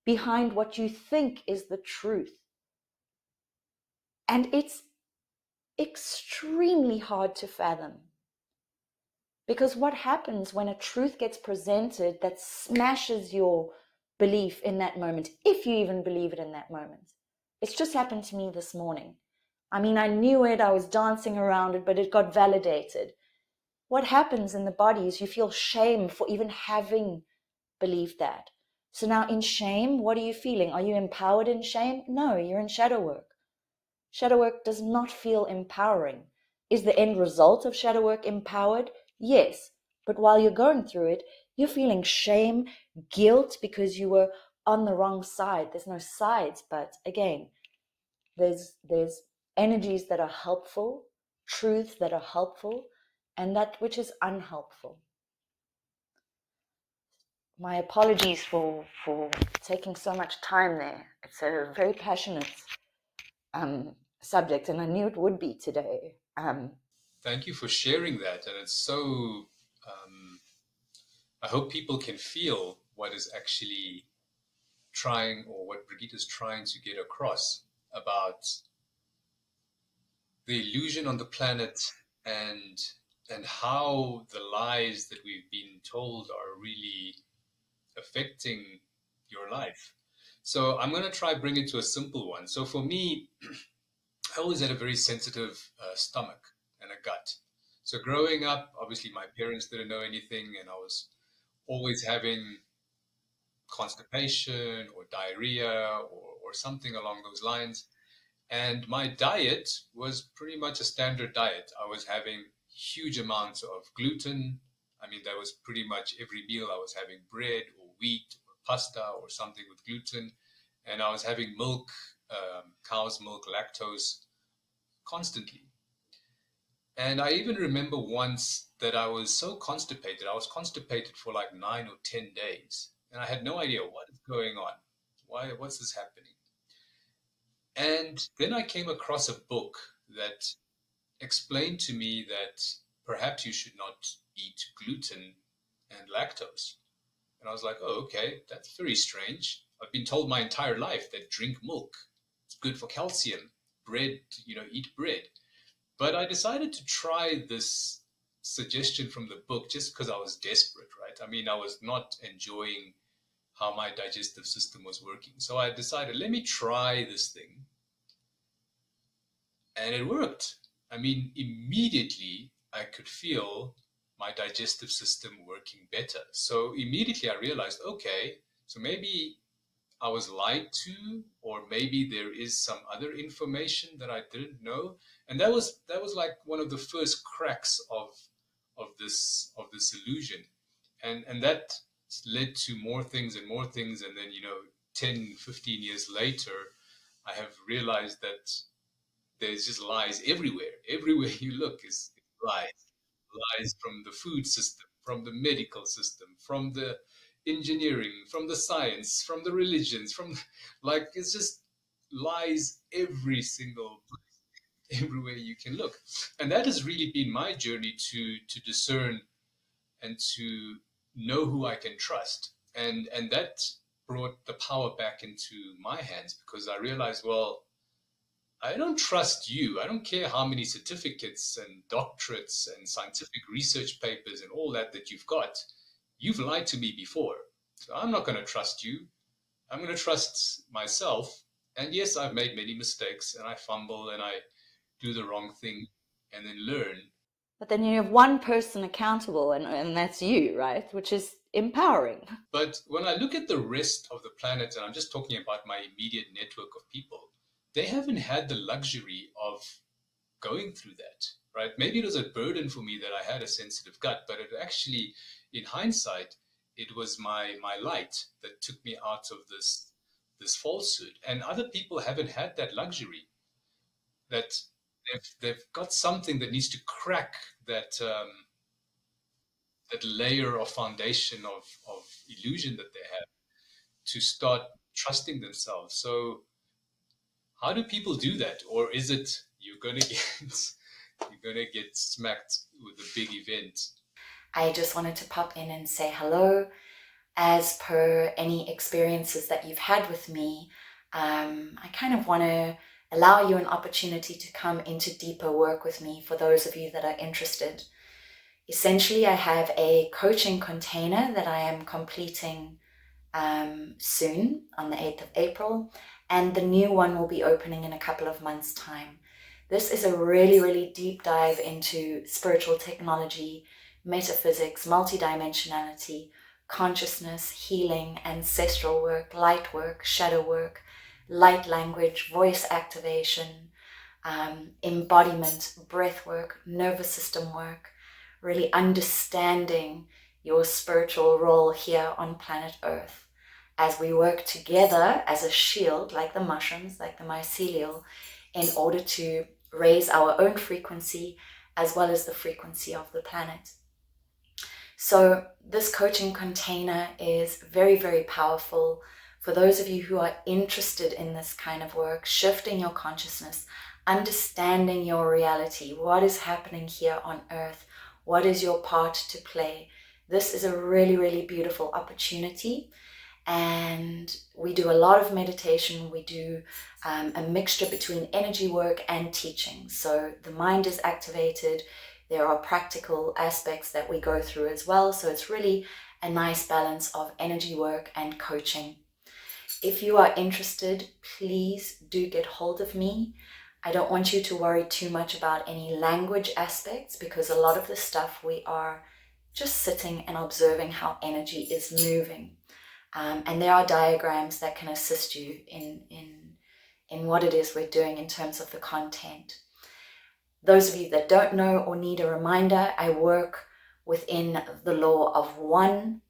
behind what you think is the truth. And it's extremely hard to fathom. Because what happens when a truth gets presented that smashes your belief in that moment, if you even believe it in that moment? It's just happened to me this morning. I mean, I knew it, I was dancing around it, but it got validated. What happens in the body is you feel shame for even having believed that. So now in shame, what are you feeling? Are you empowered in shame? No, you're in shadow work. Shadow work does not feel empowering. Is the end result of shadow work empowered? Yes. But while you're going through it, you're feeling shame, guilt because you were on the wrong side. There's no sides, but again, there's energies that are helpful, truths that are helpful, and that which is unhelpful. My apologies for taking so much time there. It's a very passionate subject, and I knew it would be today. Thank you for sharing that. And it's so, I hope people can feel what is actually trying, or what Brigitte is trying to get across about the illusion on the planet, and how the lies that we've been told are really affecting your life. So I'm going to try bring it to a simple one. So for me, I always had a very sensitive stomach and a gut. So growing up, obviously my parents didn't know anything, and I was always having constipation or diarrhea or something along those lines. And my diet was pretty much a standard diet. I was having huge amounts of gluten. I mean, that was pretty much every meal I was having bread or wheat or pasta or something with gluten. And I was having milk, cow's milk, lactose constantly. And I even remember once that I was so constipated. I was constipated for like 9 or 10 days. And I had no idea what is going on. What's this happening? And then I came across a book that explained to me that perhaps you should not eat gluten and lactose. And I was like, oh, okay, that's very strange. I've been told my entire life that drink milk. It's good for calcium. Bread, eat bread. But I decided to try this suggestion from the book just because I was desperate, right? I mean, I was not enjoying how my digestive system was working. So I decided, let me try this thing. And it worked. I mean, immediately I could feel my digestive system working better. So immediately I realized, okay, so maybe I was lied to, or maybe there is some other information that I didn't know. And that was like one of the first cracks of this illusion. And that led to more things and more things. And then, 10, 15 years later, I have realized that there's just lies everywhere. Everywhere you look is lies. Lies from the food system, from the medical system, from the engineering, from the science, from the religions, like it's just lies every single everywhere you can look. And that has really been my journey to discern and to know who I can trust. And that brought the power back into my hands because I realized, well, I don't trust you. I don't care how many certificates and doctorates and scientific research papers and all that you've got. You've lied to me before. So I'm not going to trust you. I'm going to trust myself. And yes, I've made many mistakes and I fumble and I do the wrong thing and then learn. But then you have one person accountable, and that's you, right? Which is empowering. But when I look at the rest of the planet, and I'm just talking about my immediate network of people, they haven't had the luxury of going through that, right? Maybe it was a burden for me that I had a sensitive gut, but it actually, in hindsight, it was my light that took me out of this falsehood. And other people haven't had that luxury. That they've got something that needs to crack that layer of foundation of illusion that they have to start trusting themselves. So how do people do that? Or is it you're gonna get smacked with a big event? I just wanted to pop in and say hello. As per any experiences that you've had with me, I kind of want to allow you an opportunity to come into deeper work with me for those of you that are interested. Essentially, I have a coaching container that I am completing soon on the 8th of April, and the new one will be opening in a couple of months' time. This is a really, really deep dive into spiritual technology, metaphysics, multidimensionality, consciousness, healing, ancestral work, light work, shadow work, light language, voice activation, embodiment, breath work, nervous system work, really understanding your spiritual role here on planet Earth as we work together as a shield, like the mushrooms, like the mycelial, in order to raise our own frequency as well as the frequency of the planet. So this coaching container is very, very powerful for those of you who are interested in this kind of work, shifting your consciousness, understanding your reality, what is happening here on Earth, what is your part to play. This is a really, really beautiful opportunity. And we do a lot of meditation. We do a mixture between energy work and teaching. So the mind is activated. There are practical aspects that we go through as well. So it's really a nice balance of energy work and coaching. If you are interested, please do get hold of me. I don't want you to worry too much about any language aspects because a lot of the stuff we are just sitting and observing how energy is moving. And there are diagrams that can assist you in what it is we're doing in terms of the content. Those of you that don't know or need a reminder, I work within the law of one,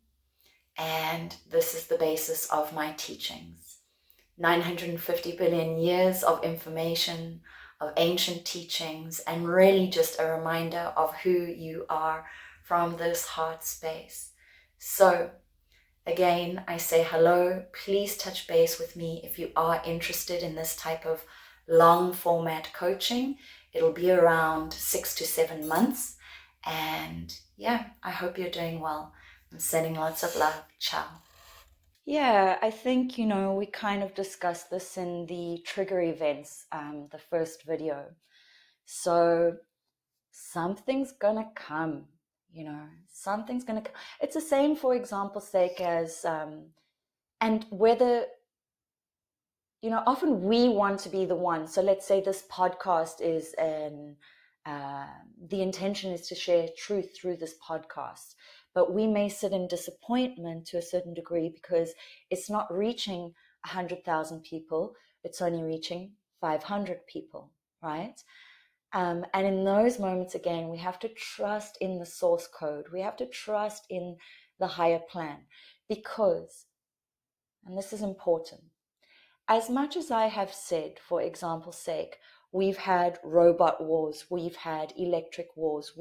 and this is the basis of my teachings. 950 billion years of information, of ancient teachings, and really just a reminder of who you are from this heart space. So again, I say hello. Please touch base with me if you are interested in this type of long format coaching. It'll be around 6 to 7 months. And yeah, I hope you're doing well. I'm sending lots of love. Ciao. Yeah, I think, we kind of discussed this in the trigger events, the first video. So something's gonna come, something's gonna come. It's the same, for example's sake, as, and whether, often we want to be the one. So let's say this podcast is the intention is to share truth through this podcast, but we may sit in disappointment to a certain degree because it's not reaching 100,000 people. It's only reaching 500 people, right? And in those moments, again, we have to trust in the source code. We have to trust in the higher plan because, and this is important, as much as I have said, for example's sake, we've had robot wars, we've had electric wars,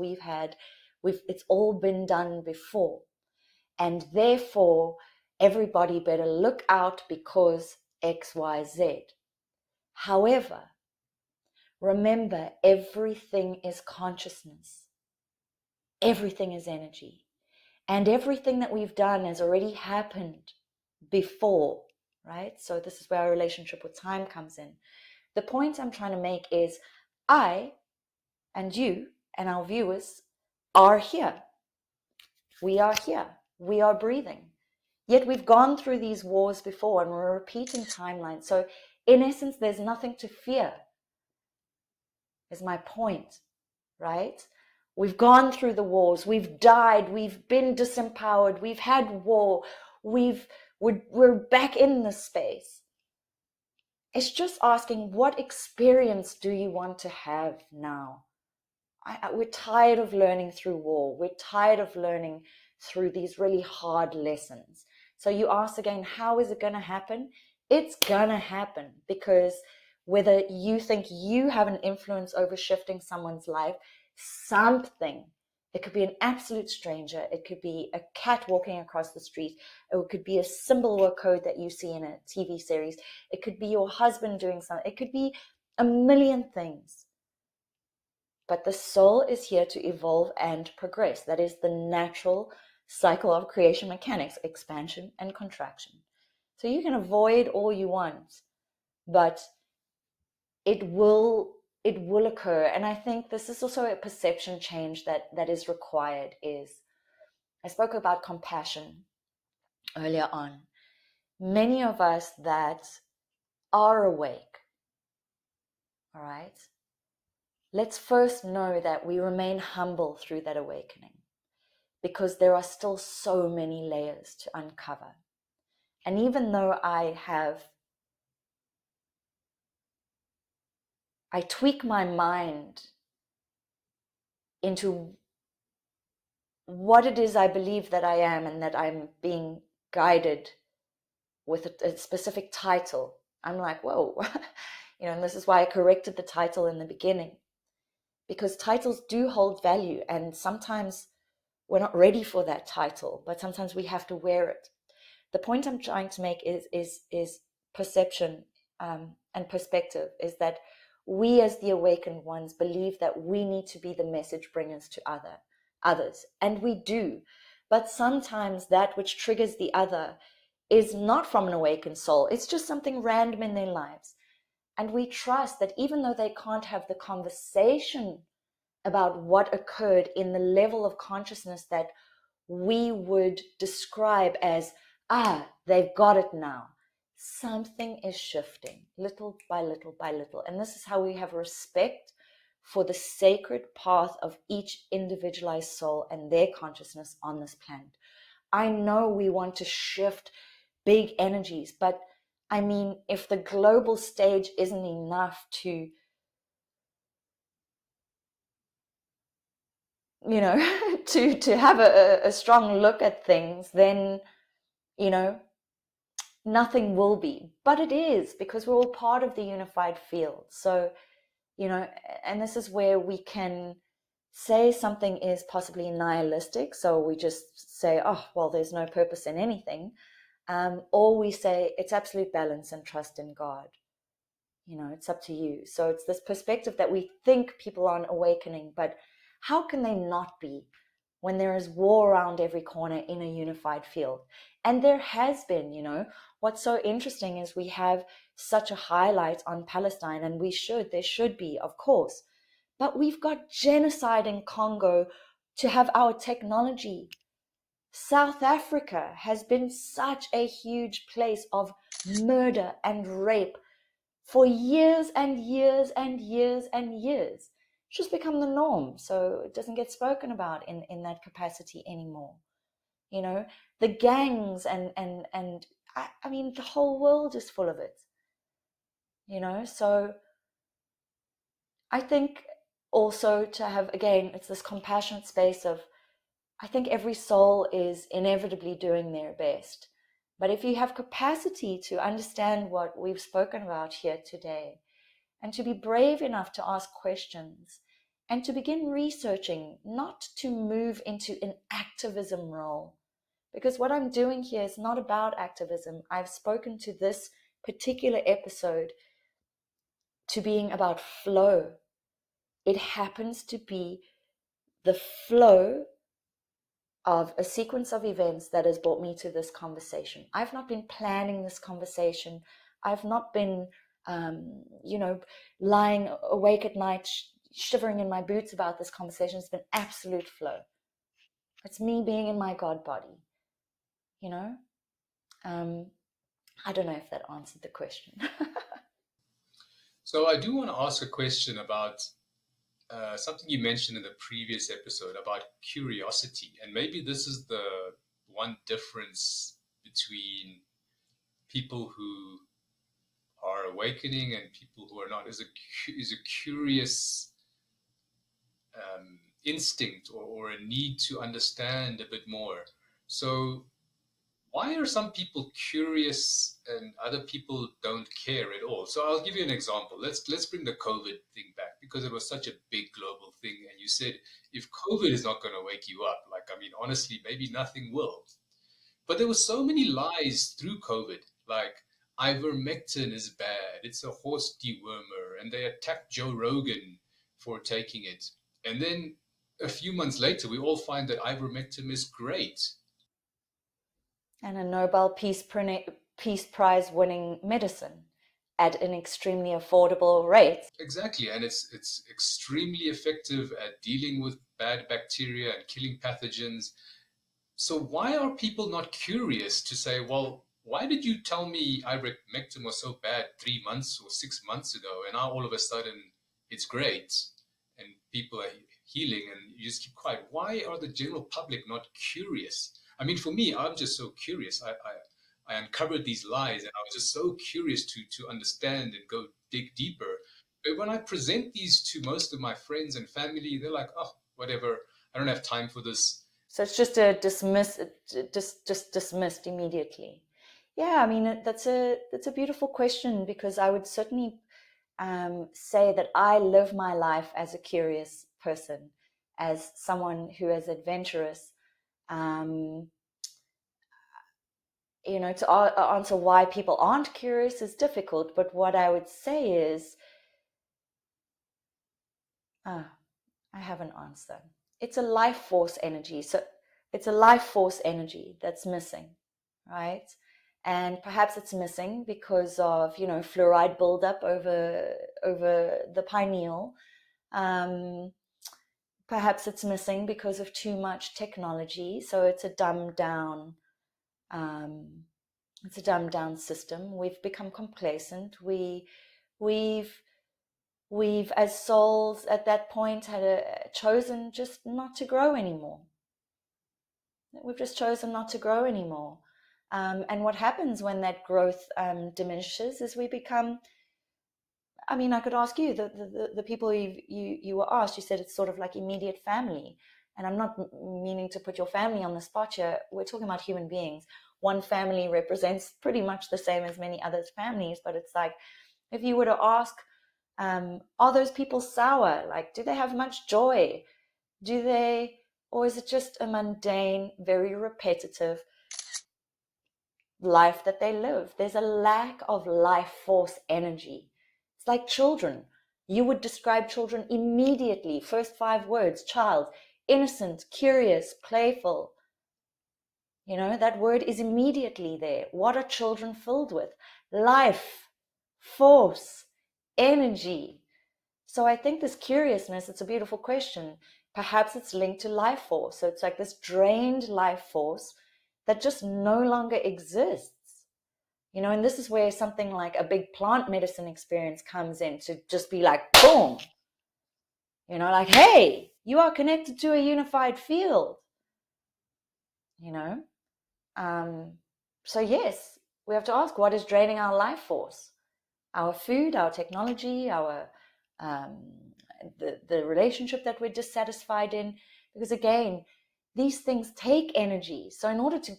it's all been done before. And therefore, everybody better look out because X, Y, Z. However, remember, everything is consciousness. Everything is energy. And everything that we've done has already happened before, right? So this is where our relationship with time comes in. The point I'm trying to make is I and you and our viewers are here. We are here. We are breathing. Yet we've gone through these wars before and we're repeating timelines. So in essence, there's nothing to fear, is my point, right? We've gone through the wars. We've died. We've been disempowered. We've had war. We're back in this space. It's just asking, what experience do you want to have now? We're tired of learning through war. We're tired of learning through these really hard lessons. So you ask again, how is it going to happen? It's going to happen because whether you think you have an influence over shifting someone's life, something, it could be an absolute stranger, it could be a cat walking across the street, it could be a symbol or code that you see in a TV series, it could be your husband doing something, it could be a million things. But the soul is here to evolve and progress. That is the natural cycle of creation mechanics, expansion and contraction. So you can avoid all you want, but it will occur. And I think this is also a perception change that is required. I spoke about compassion earlier on. Many of us that are awake, all right, let's first know that we remain humble through that awakening because there are still so many layers to uncover. And even though I tweak my mind into what it is I believe that I am and that I'm being guided with a specific title, I'm like, whoa, and this is why I corrected the title in the beginning, because titles do hold value, and sometimes we're not ready for that title, but sometimes we have to wear it. The point I'm trying to make is perception and perspective, is that we as the awakened ones believe that we need to be the message bringers to others, and we do. But sometimes that which triggers the other is not from an awakened soul. It's just something random in their lives. And we trust that even though they can't have the conversation about what occurred in the level of consciousness that we would describe as, they've got it now, something is shifting little by little by little. And this is how we have respect for the sacred path of each individualized soul and their consciousness on this planet. I know we want to shift big energies. But I mean, if the global stage isn't enough to, you know, to have a strong look at things, then, you know, nothing will be. But it is, because we're all part of the unified field. So, you know, and this is where we can say something is possibly nihilistic. So we just say, oh, well, there's no purpose in anything. Or we say it's absolute balance and trust in God. You know, it's up to you. So it's this perspective that we think people aren't awakening, but how can they not be when there is war around every corner in a unified field? And there has been, you know, what's so interesting is we have such a highlight on Palestine, and there should be, of course, but we've got genocide in Congo to have our technology. South Africa has been such a huge place of murder and rape for years and years and years and years. It's just become the norm, so it doesn't get spoken about in that capacity anymore. You know, the gangs and I mean, the whole world is full of it. You know, so I think also to have, again, it's this compassionate space of, I think every soul is inevitably doing their best. But if you have capacity to understand what we've spoken about here today, and to be brave enough to ask questions, and to begin researching, not to move into an activism role. Because what I'm doing here is not about activism. I've spoken to this particular episode to being about flow. It happens to be the flow of a sequence of events that has brought me to this conversation. I've not been planning this conversation. I've not been, you know, lying awake at night, shivering in my boots about this conversation. It's been absolute flow. It's me being in my God body, you know? I don't know if that answered the question. So I do want to ask a question about something you mentioned in the previous episode about curiosity. And maybe this is the one difference between people who are awakening and people who are not, is a curious instinct or a need to understand a bit more. So why are some people curious and other people don't care at all? So I'll give you an example. Let's bring the COVID thing back, because it was such a big global thing. And you said, if COVID is not going to wake you up, like, I mean, honestly, maybe nothing will. But there were so many lies through COVID, like ivermectin is bad, it's a horse dewormer, and they attacked Joe Rogan for taking it. And then a few months later, we all find that ivermectin is great. And a Nobel Peace Prize winning medicine at an extremely affordable rate. Exactly, and it's extremely effective at dealing with bad bacteria and killing pathogens. So why are people not curious to say, well, why did you tell me ivermectin was so bad 3 months or 6 months ago, and now all of a sudden it's great and people are healing, and you just keep quiet? Why are the general public not curious? I mean, for me, I'm just so curious. I uncovered these lies, and I was just so curious to understand and go dig deeper. But when I present these to most of my friends and family, they're like, oh, whatever, I don't have time for this. So it's just just dismissed immediately. Yeah, I mean, that's a beautiful question, because I would certainly say that I live my life as a curious person, as someone who is adventurous. You know, to answer why people aren't curious is difficult, but what I would say is, I have an answer. It's a life force energy. So it's a life force energy that's missing, right? And perhaps it's missing because of, you know, fluoride buildup over the pineal. Perhaps it's missing because of too much technology. So it's a dumbed down um, it's a dumbed down system. We've become complacent. We've as souls at that point chosen just not to grow anymore. We've just chosen not to grow anymore. And what happens when that growth diminishes is we become, I mean, I could ask you, the people you were asked, you said it's sort of like immediate family. And I'm not meaning to put your family on the spot here. We're talking about human beings. One family represents pretty much the same as many other families, but it's like, if you were to ask, are those people sour? Like, do they have much joy? Do they, or is it just a mundane, very repetitive life that they live? There's a lack of life force energy. It's like children. You would describe children immediately. First 5 words: child, innocent, curious, playful. You know, that word is immediately there. What are children filled with? Life, force, energy. So I think this curiousness, it's a beautiful question. Perhaps it's linked to life force. So it's like this drained life force that just no longer exists. You know, and this is where something like a big plant medicine experience comes in to just be like, boom, you know, like, hey, you are connected to a unified field, you know. So yes, we have to ask, what is draining our life force? Our food, our technology, our the relationship that we're dissatisfied in. Because again, these things take energy. So in order to,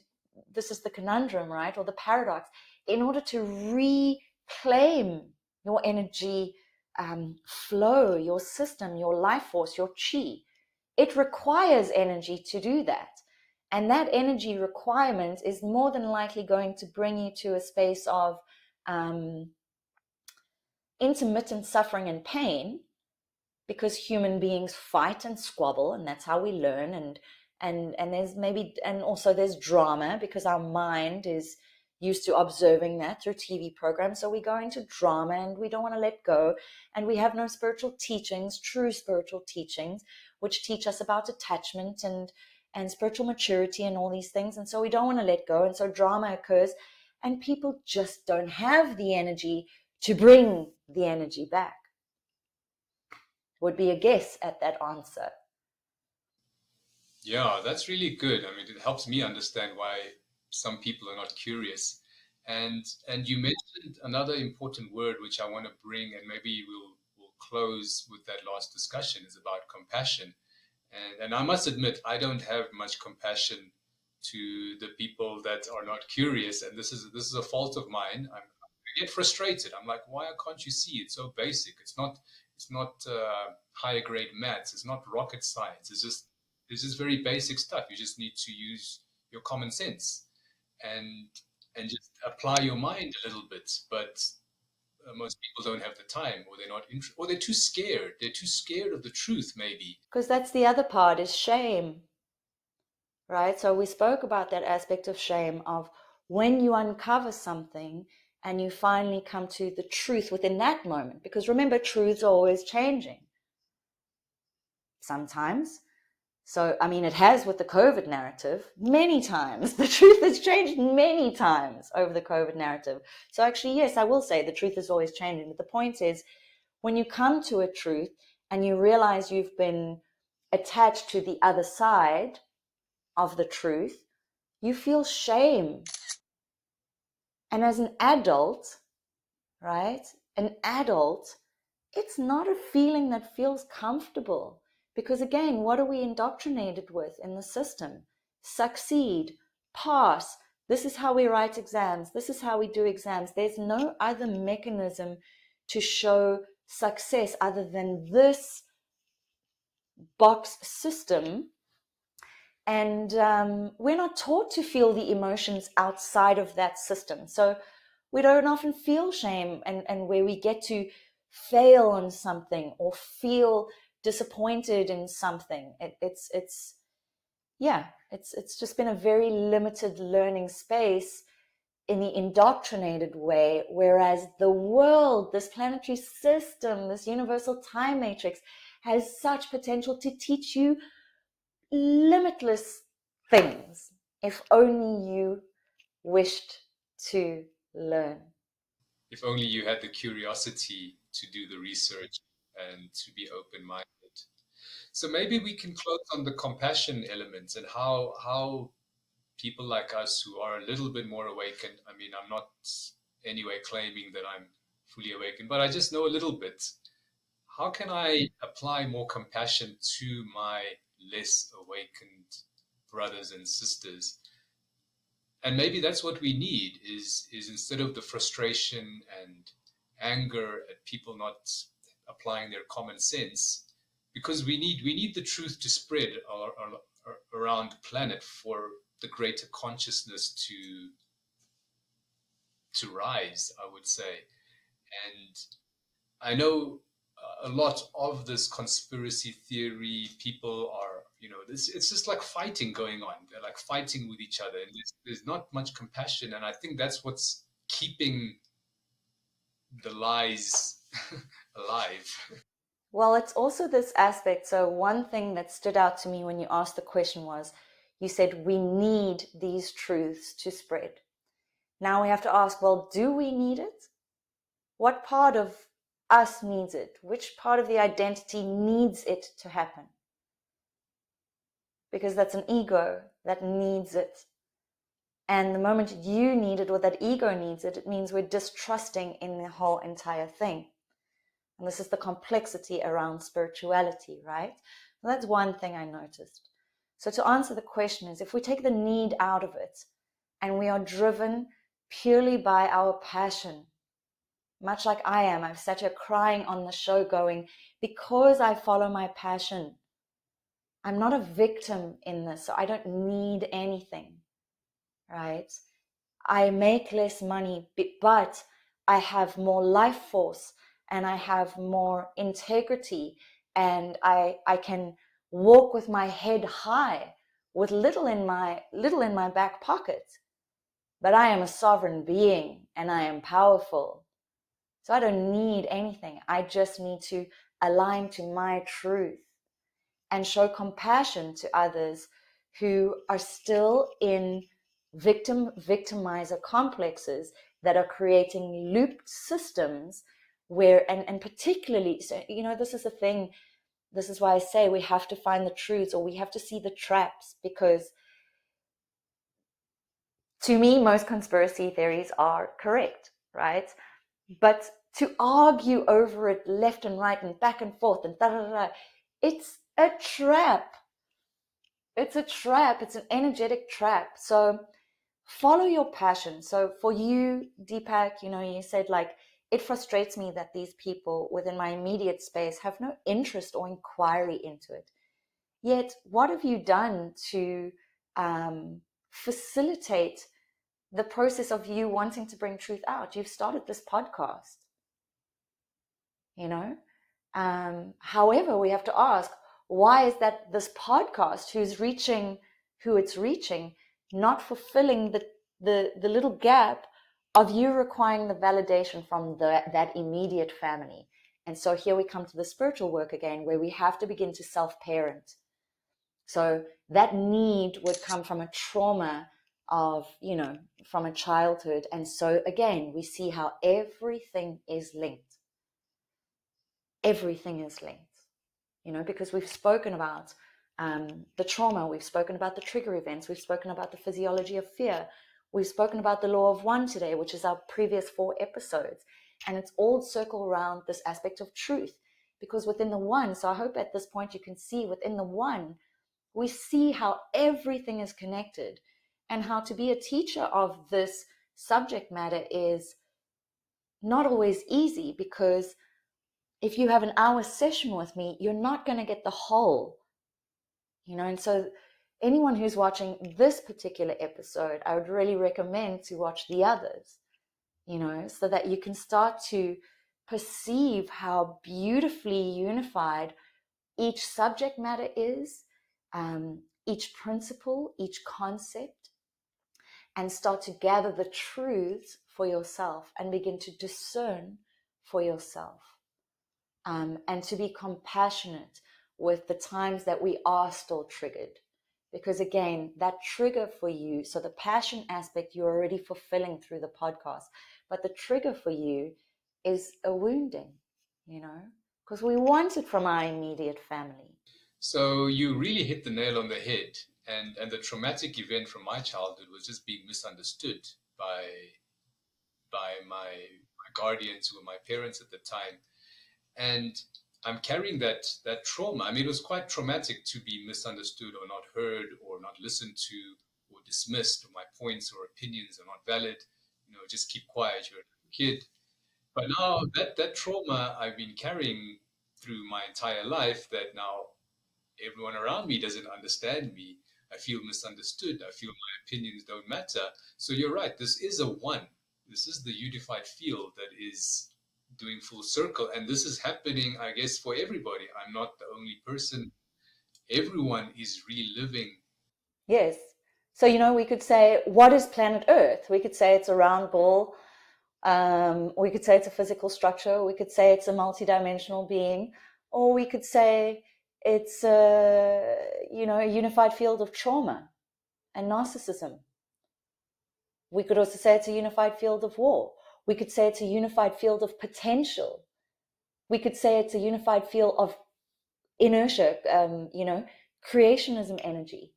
this is the conundrum, right, or the paradox, in order to reclaim your energy flow, your system, your life force, your chi, it requires energy to do that. And that energy requirement is more than likely going to bring you to a space of intermittent suffering and pain, because human beings fight and squabble, and that's how we learn. And there's maybe, and also there's drama, because our mind is used to observing that through TV programs. So we go into drama and we don't want to let go. And we have no spiritual teachings, true spiritual teachings, which teach us about attachment and spiritual maturity and all these things. And so we don't want to let go. And so drama occurs, and people just don't have the energy to bring the energy back. Would be a guess at that answer. Yeah, that's really good. I mean, it helps me understand why some people are not curious. And you mentioned another important word which I want to bring, and maybe we'll close with that last discussion, is about compassion. And I must admit, I don't have much compassion to the people that are not curious, and this is a fault of mine. I get frustrated. I'm like, why can't you see? It's so basic. It's not higher grade maths. It's not rocket science. It's just very basic stuff. You just need to use your common sense and and just apply your mind a little bit. But most people don't have the time, or they're not or they're too scared. They're too scared of the truth, maybe. Because that's the other part, is shame, right? So we spoke about that aspect of shame, of when you uncover something and you finally come to the truth within that moment. Because remember, truths are always changing. Sometimes. So, I mean, it has with the COVID narrative many times. The truth has changed many times over the COVID narrative. So actually, yes, I will say the truth is always changing. But the point is, when you come to a truth and you realize you've been attached to the other side of the truth, you feel shame. And as an adult, right, an adult, it's not a feeling that feels comfortable. Because again, what are we indoctrinated with in the system? Succeed, pass. This is how we write exams. This is how we do exams. There's no other mechanism to show success other than this box system. And we're not taught to feel the emotions outside of that system. So we don't often feel shame, and where we get to fail on something or feel disappointed in something. It's just been a very limited learning space in the indoctrinated way, whereas the world, this planetary system, this universal time matrix, has such potential to teach you limitless things if only you wished to learn. If only you had the curiosity to do the research and to be open-minded. So maybe we can close on the compassion element and how people like us who are a little bit more awakened. I mean, I'm not anyway claiming that I'm fully awakened, but I just know a little bit. How can I apply more compassion to my less awakened brothers and sisters? And maybe that's what we need is instead of the frustration and anger at people not applying their common sense, because we need the truth to spread around the planet for the greater consciousness to rise, I would say. And I know a lot of this conspiracy theory people are, this, it's just like fighting going on. They're like fighting with each other, and there's not much compassion. And I think that's what's keeping the lies alive. Well, it's also this aspect. So one thing that stood out to me when you asked the question was, you said we need these truths to spread. Now we have to ask, well, do we need it? What part of us needs it? Which part of the identity needs it to happen? Because that's an ego that needs it. And the moment you need it or that ego needs it, it means we're distrusting in the whole entire thing. And this is the complexity around spirituality, right? So that's one thing I noticed. So to answer the question is, if we take the need out of it and we are driven purely by our passion, much like I am, I've sat here crying on the show going, because I follow my passion, I'm not a victim in this, so I don't need anything, right? I make less money, but I have more life force and I have more integrity, and I can walk with my head high with little in my back pocket. But I am a sovereign being and I am powerful. So I don't need anything. I just need to align to my truth and show compassion to others who are still in victimizer complexes that are creating looped systems where, and particularly, so, this is the thing, this is why I say we have to find the truths, or we have to see the traps, because to me, most conspiracy theories are correct, right? But to argue over it left and right and back and forth and it's a trap. It's a trap. It's an energetic trap. So follow your passion. So for you, Deepak, you said, like, it frustrates me that these people within my immediate space have no interest or inquiry into it. Yet, what have you done to facilitate the process of you wanting to bring truth out? You've started this podcast, However, we have to ask, why is that this podcast who it's reaching, not fulfilling the little gap of you requiring the validation from that immediate family? And so here we come to the spiritual work again, where we have to begin to self-parent. So that need would come from a trauma of, from a childhood. And so again, we see how everything is linked. Everything is linked, because we've spoken about the trauma, we've spoken about the trigger events, we've spoken about the physiology of fear, we've spoken about the law of one today, which is our previous 4 episodes. And it's all circled around this aspect of truth, because within the one, so I hope at this point you can see within the one, we see how everything is connected, and how to be a teacher of this subject matter is not always easy, because if you have an hour session with me, you're not going to get the whole, and so anyone who's watching this particular episode, I would really recommend to watch the others, so that you can start to perceive how beautifully unified each subject matter is, each principle, each concept, and start to gather the truths for yourself and begin to discern for yourself. And to be compassionate with the times that we are still triggered. Because again, that trigger for you, so the passion aspect you're already fulfilling through the podcast, but the trigger for you is a wounding, because we want it from our immediate family. So you really hit the nail on the head. And the traumatic event from my childhood was just being misunderstood by my guardians, who were my parents at the time. And I'm carrying that trauma. I mean, it was quite traumatic to be misunderstood or not heard or not listened to or dismissed, or my points or opinions are not valid. Just keep quiet, you're a kid. But now that trauma I've been carrying through my entire life, that now everyone around me doesn't understand me. I feel misunderstood. I feel my opinions don't matter. So you're right. This is a one. This is the unified field that is doing full circle. And this is happening, I guess, for everybody. I'm not the only person. Everyone is reliving. Yes. So, we could say, what is planet Earth? We could say it's a round ball. We could say it's a physical structure. We could say it's a multidimensional being. Or we could say it's a unified field of trauma and narcissism. We could also say it's a unified field of war. We could say it's a unified field of potential. We could say it's a unified field of inertia, creationism energy.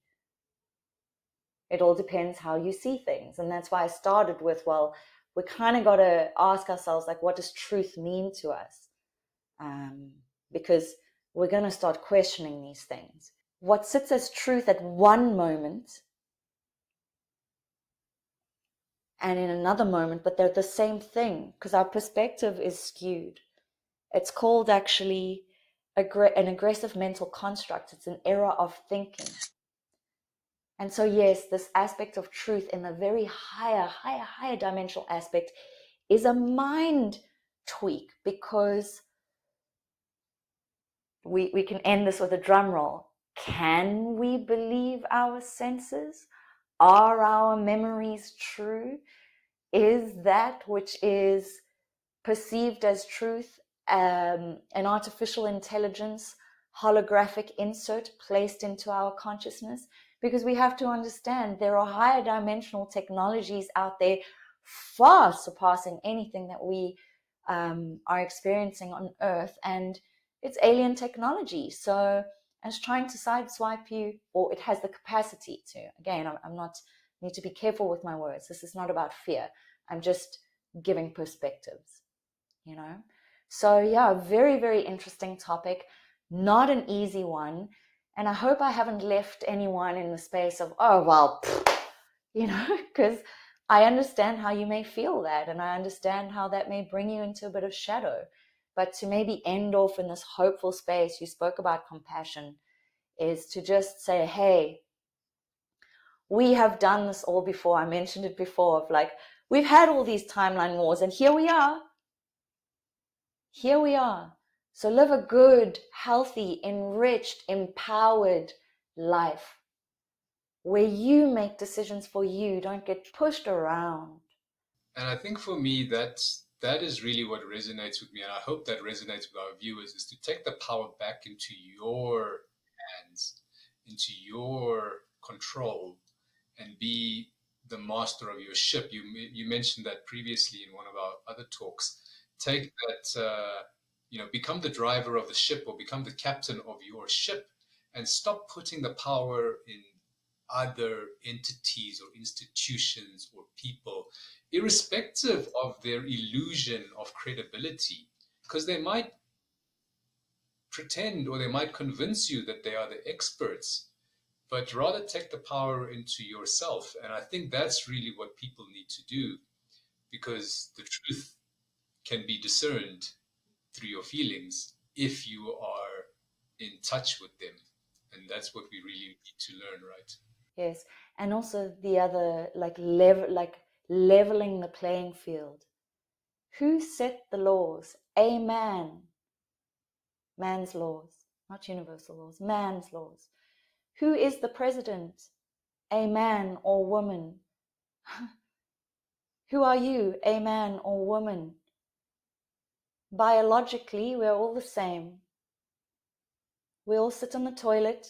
It all depends how you see things. And that's why I started with, well, we kind of got to ask ourselves, like, what does truth mean to us? Because we're going to start questioning these things. What sits as truth at one moment and in another moment, but they're the same thing, because our perspective is skewed. It's called actually an aggressive mental construct. It's an error of thinking. And so, yes, this aspect of truth in the very higher dimensional aspect is a mind tweak, because we can end this with a drum roll. Can we believe our senses? Are our memories true? Is that which is perceived as truth an artificial intelligence holographic insert placed into our consciousness? Because we have to understand there are higher dimensional technologies out there far surpassing anything that we are experiencing on Earth, and it's alien technology. So, and it's trying to sideswipe you, or it has the capacity to. Again, I'm not, need to be careful with my words. This is not about fear. I'm just giving perspectives. So yeah, very, very interesting topic, not an easy one. And I hope I haven't left anyone in the space of, oh, well, because I understand how you may feel that, and I understand how that may bring you into a bit of shadow. But to maybe end off in this hopeful space, you spoke about compassion, is to just say, hey, we have done this all before. I mentioned it before, of like, we've had all these timeline wars, and here we are. Here we are. So live a good, healthy, enriched, empowered life where you make decisions for you, don't get pushed around. And I think for me, that is really what resonates with me. And I hope that resonates with our viewers, is to take the power back into your hands, into your control, and be the master of your ship. You mentioned that previously in one of our other talks. Take that, become the driver of the ship, or become the captain of your ship, and stop putting the power in other entities or institutions or people, irrespective of their illusion of credibility, because they might pretend or they might convince you that they are the experts, but rather take the power into yourself. And I think that's really what people need to do, because the truth can be discerned through your feelings if you are in touch with them. And that's what we really need to learn, right? Yes. And also the other, like leveling the playing field. Who set the laws? A man. Man's laws, not universal laws, man's laws. Who is the president? A man or woman. Who are you? A man or woman. Biologically, we're all the same. We all sit on the toilet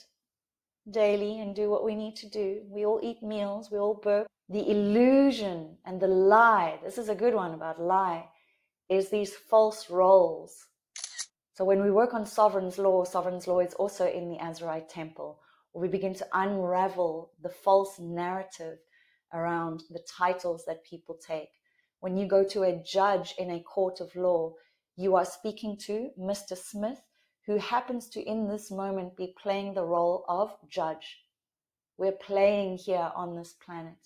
daily and do what we need to do. We all eat meals, we all burp. The illusion and the lie, this is a good one about lie, is these false roles. So when we work on sovereign's law is also in the Azurite Temple. We begin to unravel the false narrative around the titles that people take. When you go to a judge in a court of law, you are speaking to Mr. Smith, who happens to in this moment be playing the role of judge. We're playing here on this planet.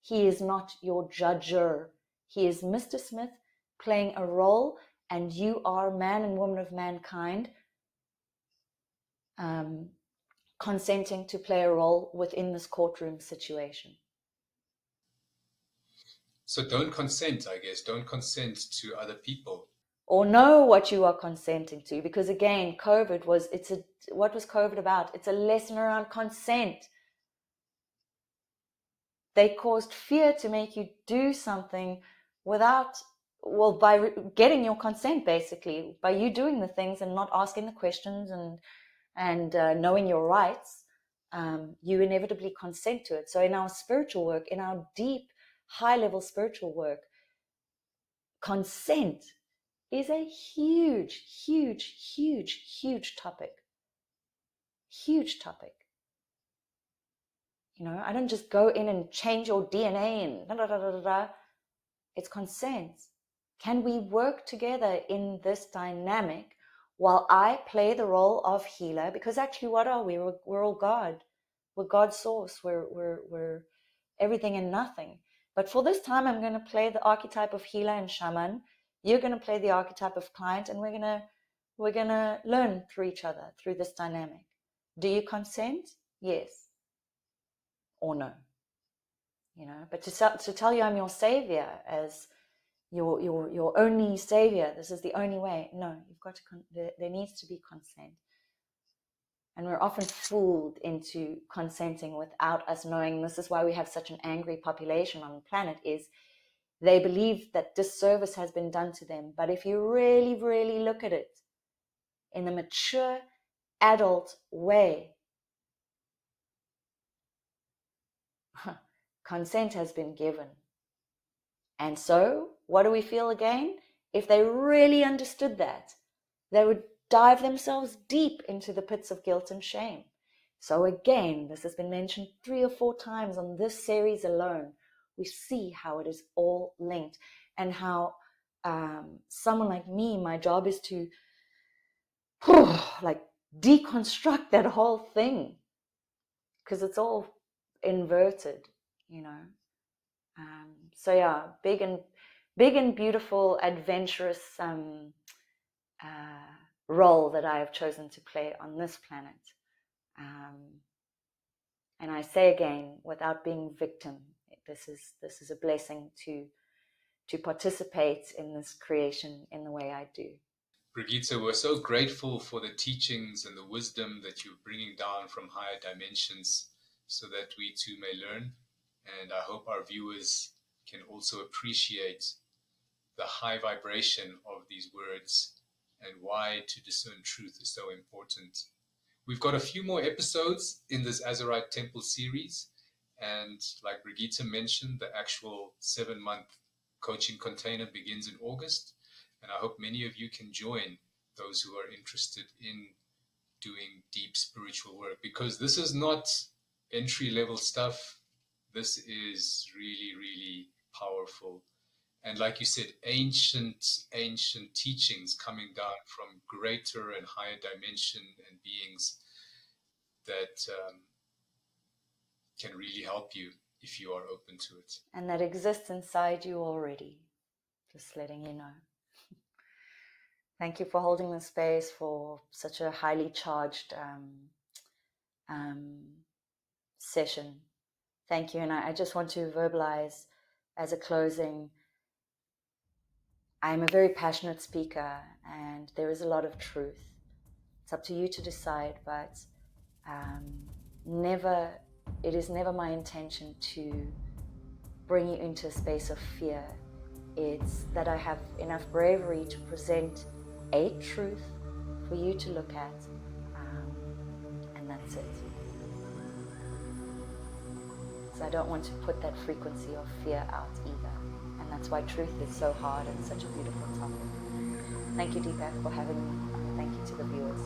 He is not your judger. He is Mr. Smith playing a role, and you are man and woman of mankind, consenting to play a role within this courtroom situation. So don't consent, I guess. Don't consent to other people. Or know what you are consenting to. Because again, what was COVID about? It's a lesson around consent. They caused fear to make you do something by getting your consent, basically, by you doing the things and not asking the questions and knowing your rights, you inevitably consent to it. So in our spiritual work, in our deep, high-level spiritual work, consent is a huge, huge, huge, huge topic. Huge topic. You know, I don't just go in and change your DNA and da da da da da. It's consent. Can we work together in this dynamic while I play the role of healer? Because actually, what are we? We're all God. We're God's source. We're everything and nothing. But for this time, I'm going to play the archetype of healer and shaman. You're going to play the archetype of client, and we're gonna learn through each other through this dynamic. Do you consent? Yes or no? You know, but to tell you I'm your savior as your only savior, this is the only way. No, you've got to. There needs to be consent, and we're often fooled into consenting without us knowing. This is why we have such an angry population on the planet. Is they believe that disservice has been done to them. But if you really, really look at it in the mature adult way, consent has been given. And so, what do we feel again? If they really understood that, they would dive themselves deep into the pits of guilt and shame. So again, this has been mentioned 3 or 4 times on this series alone. We see how it is all linked, and how someone like me, my job is to like deconstruct that whole thing, because it's all inverted, you know. So yeah, big and beautiful, adventurous role that I have chosen to play on this planet. And I say again, without being victim, this is a blessing to participate in this creation in the way I do. Brigitte, we're so grateful for the teachings and the wisdom that you're bringing down from higher dimensions so that we too may learn. And I hope our viewers can also appreciate the high vibration of these words and why to discern truth is so important. We've got a few more episodes in this Azurite Temple series. And like Brigitte mentioned, the actual 7-month coaching container begins in August. And I hope many of you can join those who are interested in doing deep spiritual work, because this is not entry-level stuff. This is really, really powerful. And like you said, ancient teachings coming down from greater and higher dimension and beings that can really help you if you are open to it. And that exists inside you already, just letting you know. Thank you for holding the space for such a highly charged session. Thank you. And I just want to verbalize as a closing, I'm a very passionate speaker and there is a lot of truth. It's up to you to decide, but it is never my intention to bring you into a space of fear. It's that I have enough bravery to present a truth for you to look at, and that's it. So I don't want to put that frequency of fear out either, and that's why truth is so hard and such a beautiful topic. Thank you, Deepak, for having me. Thank you to the viewers.